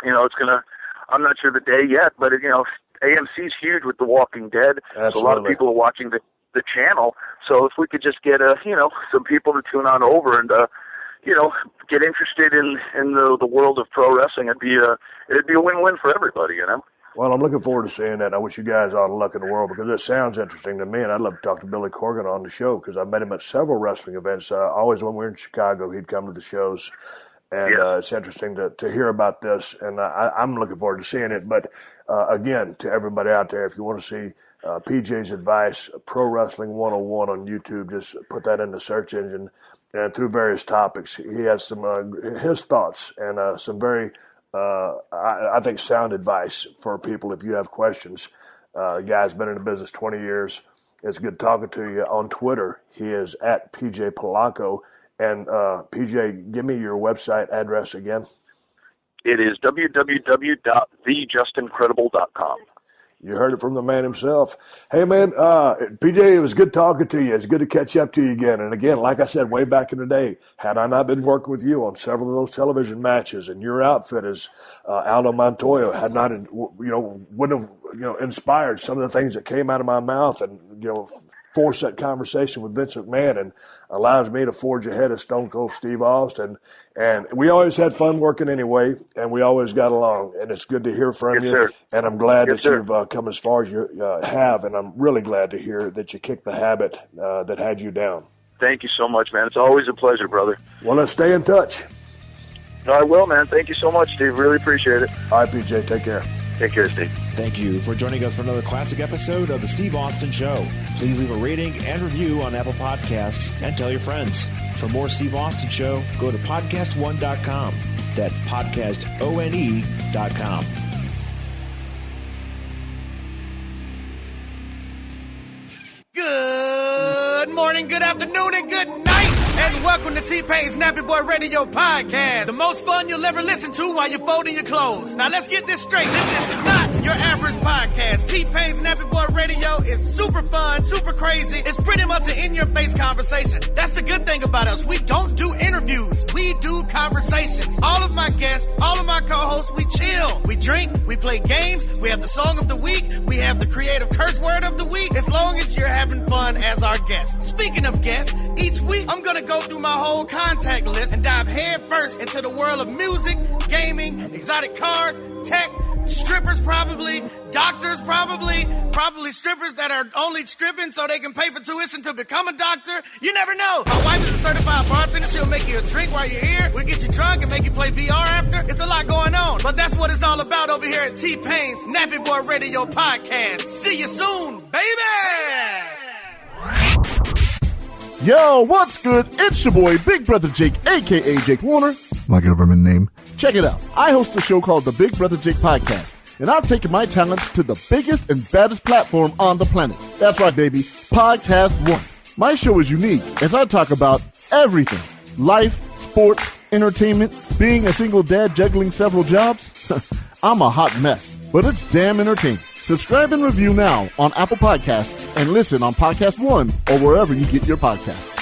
it's going to. I'm not sure the day yet, but AMC's huge with The Walking Dead. Absolutely. So a lot of people are watching the channel. So if we could just get some people to tune on over and get interested in the world of pro wrestling, it'd be a win-win for everybody. Well, I'm looking forward to seeing that. I wish you guys all the luck in the world because it sounds interesting to me, and I'd love to talk to Billy Corgan on the show because I've met him at several wrestling events. Always when we were in Chicago, he'd come to the shows. And it's interesting to hear about this, and I'm looking forward to seeing it. But again, to everybody out there, if you want to see PJ's advice, Pro Wrestling 101 on YouTube, just put that in the search engine. And through various topics, he has some his thoughts and some very, I think, sound advice for people if you have questions. The guy's been in the business 20 years. It's good talking to you. On Twitter, he is at PJ Polaco. And PJ, give me your website address again. It is www.thejustincredible.com. You heard it from the man himself. Hey, man, PJ, it was good talking to you. It's good to catch up to you again. And again, like I said, way back in the day, had I not been working with you on several of those television matches and your outfit as Aldo Montoya had not, wouldn't have, inspired some of the things that came out of my mouth and, force that conversation with Vince McMahon and allows me to forge ahead of Stone Cold Steve Austin. And we always had fun working anyway, and we always got along. And it's good to hear from you. Sir. And I'm glad that you've come as far as you have. And I'm really glad to hear that you kicked the habit that had you down. Thank you so much, man. It's always a pleasure, brother. Well, let's stay in touch. I will, man. Thank you so much, Steve. Really appreciate it. All right, PJ. Take care. Take care, Steve. Thank you for joining us for another classic episode of The Steve Austin Show. Please leave a rating and review on Apple Podcasts and tell your friends. For more Steve Austin Show, go to PodcastOne.com. That's PodcastOne.com. Good morning, good afternoon, and good night. And welcome to T-Pain's Nappy Boy Radio Podcast. The most fun you'll ever listen to while you're folding your clothes. Now let's get this straight. This is not your average podcast. T-Pain's Nappy Boy Radio is super fun, super crazy. It's pretty much an in-your-face conversation. That's the good thing about us. We don't do interviews. We do conversations. All of my guests, all of my co-hosts, we chill. We drink, we play games, we have the song of the week, we have the creative curse word of the week, as long as you're having fun as our guest. Speaking of guests, each week I'm going to go through my whole contact list and dive head first into the world of music, gaming, exotic cars, tech, strippers probably, doctors probably strippers that are only stripping so they can pay for tuition to become a doctor. You never know. My wife is a certified bartender. She'll make you a drink while you're here. We'll get you drunk and make you play VR after. It's a lot going on. But that's what it's all about over here at T-Pain's Nappy Boy Radio Podcast. See you soon, baby! Yo, what's good? It's your boy, Big Brother Jake, a.k.a. Jake Warner, my government name. Check it out. I host a show called the Big Brother Jake Podcast, and I've taken my talents to the biggest and baddest platform on the planet. That's right, baby, PodcastOne. My show is unique as I talk about everything. Life, sports, entertainment, being a single dad juggling several jobs. I'm a hot mess, but it's damn entertaining. Subscribe and review now on Apple Podcasts and listen on Podcast One or wherever you get your podcasts.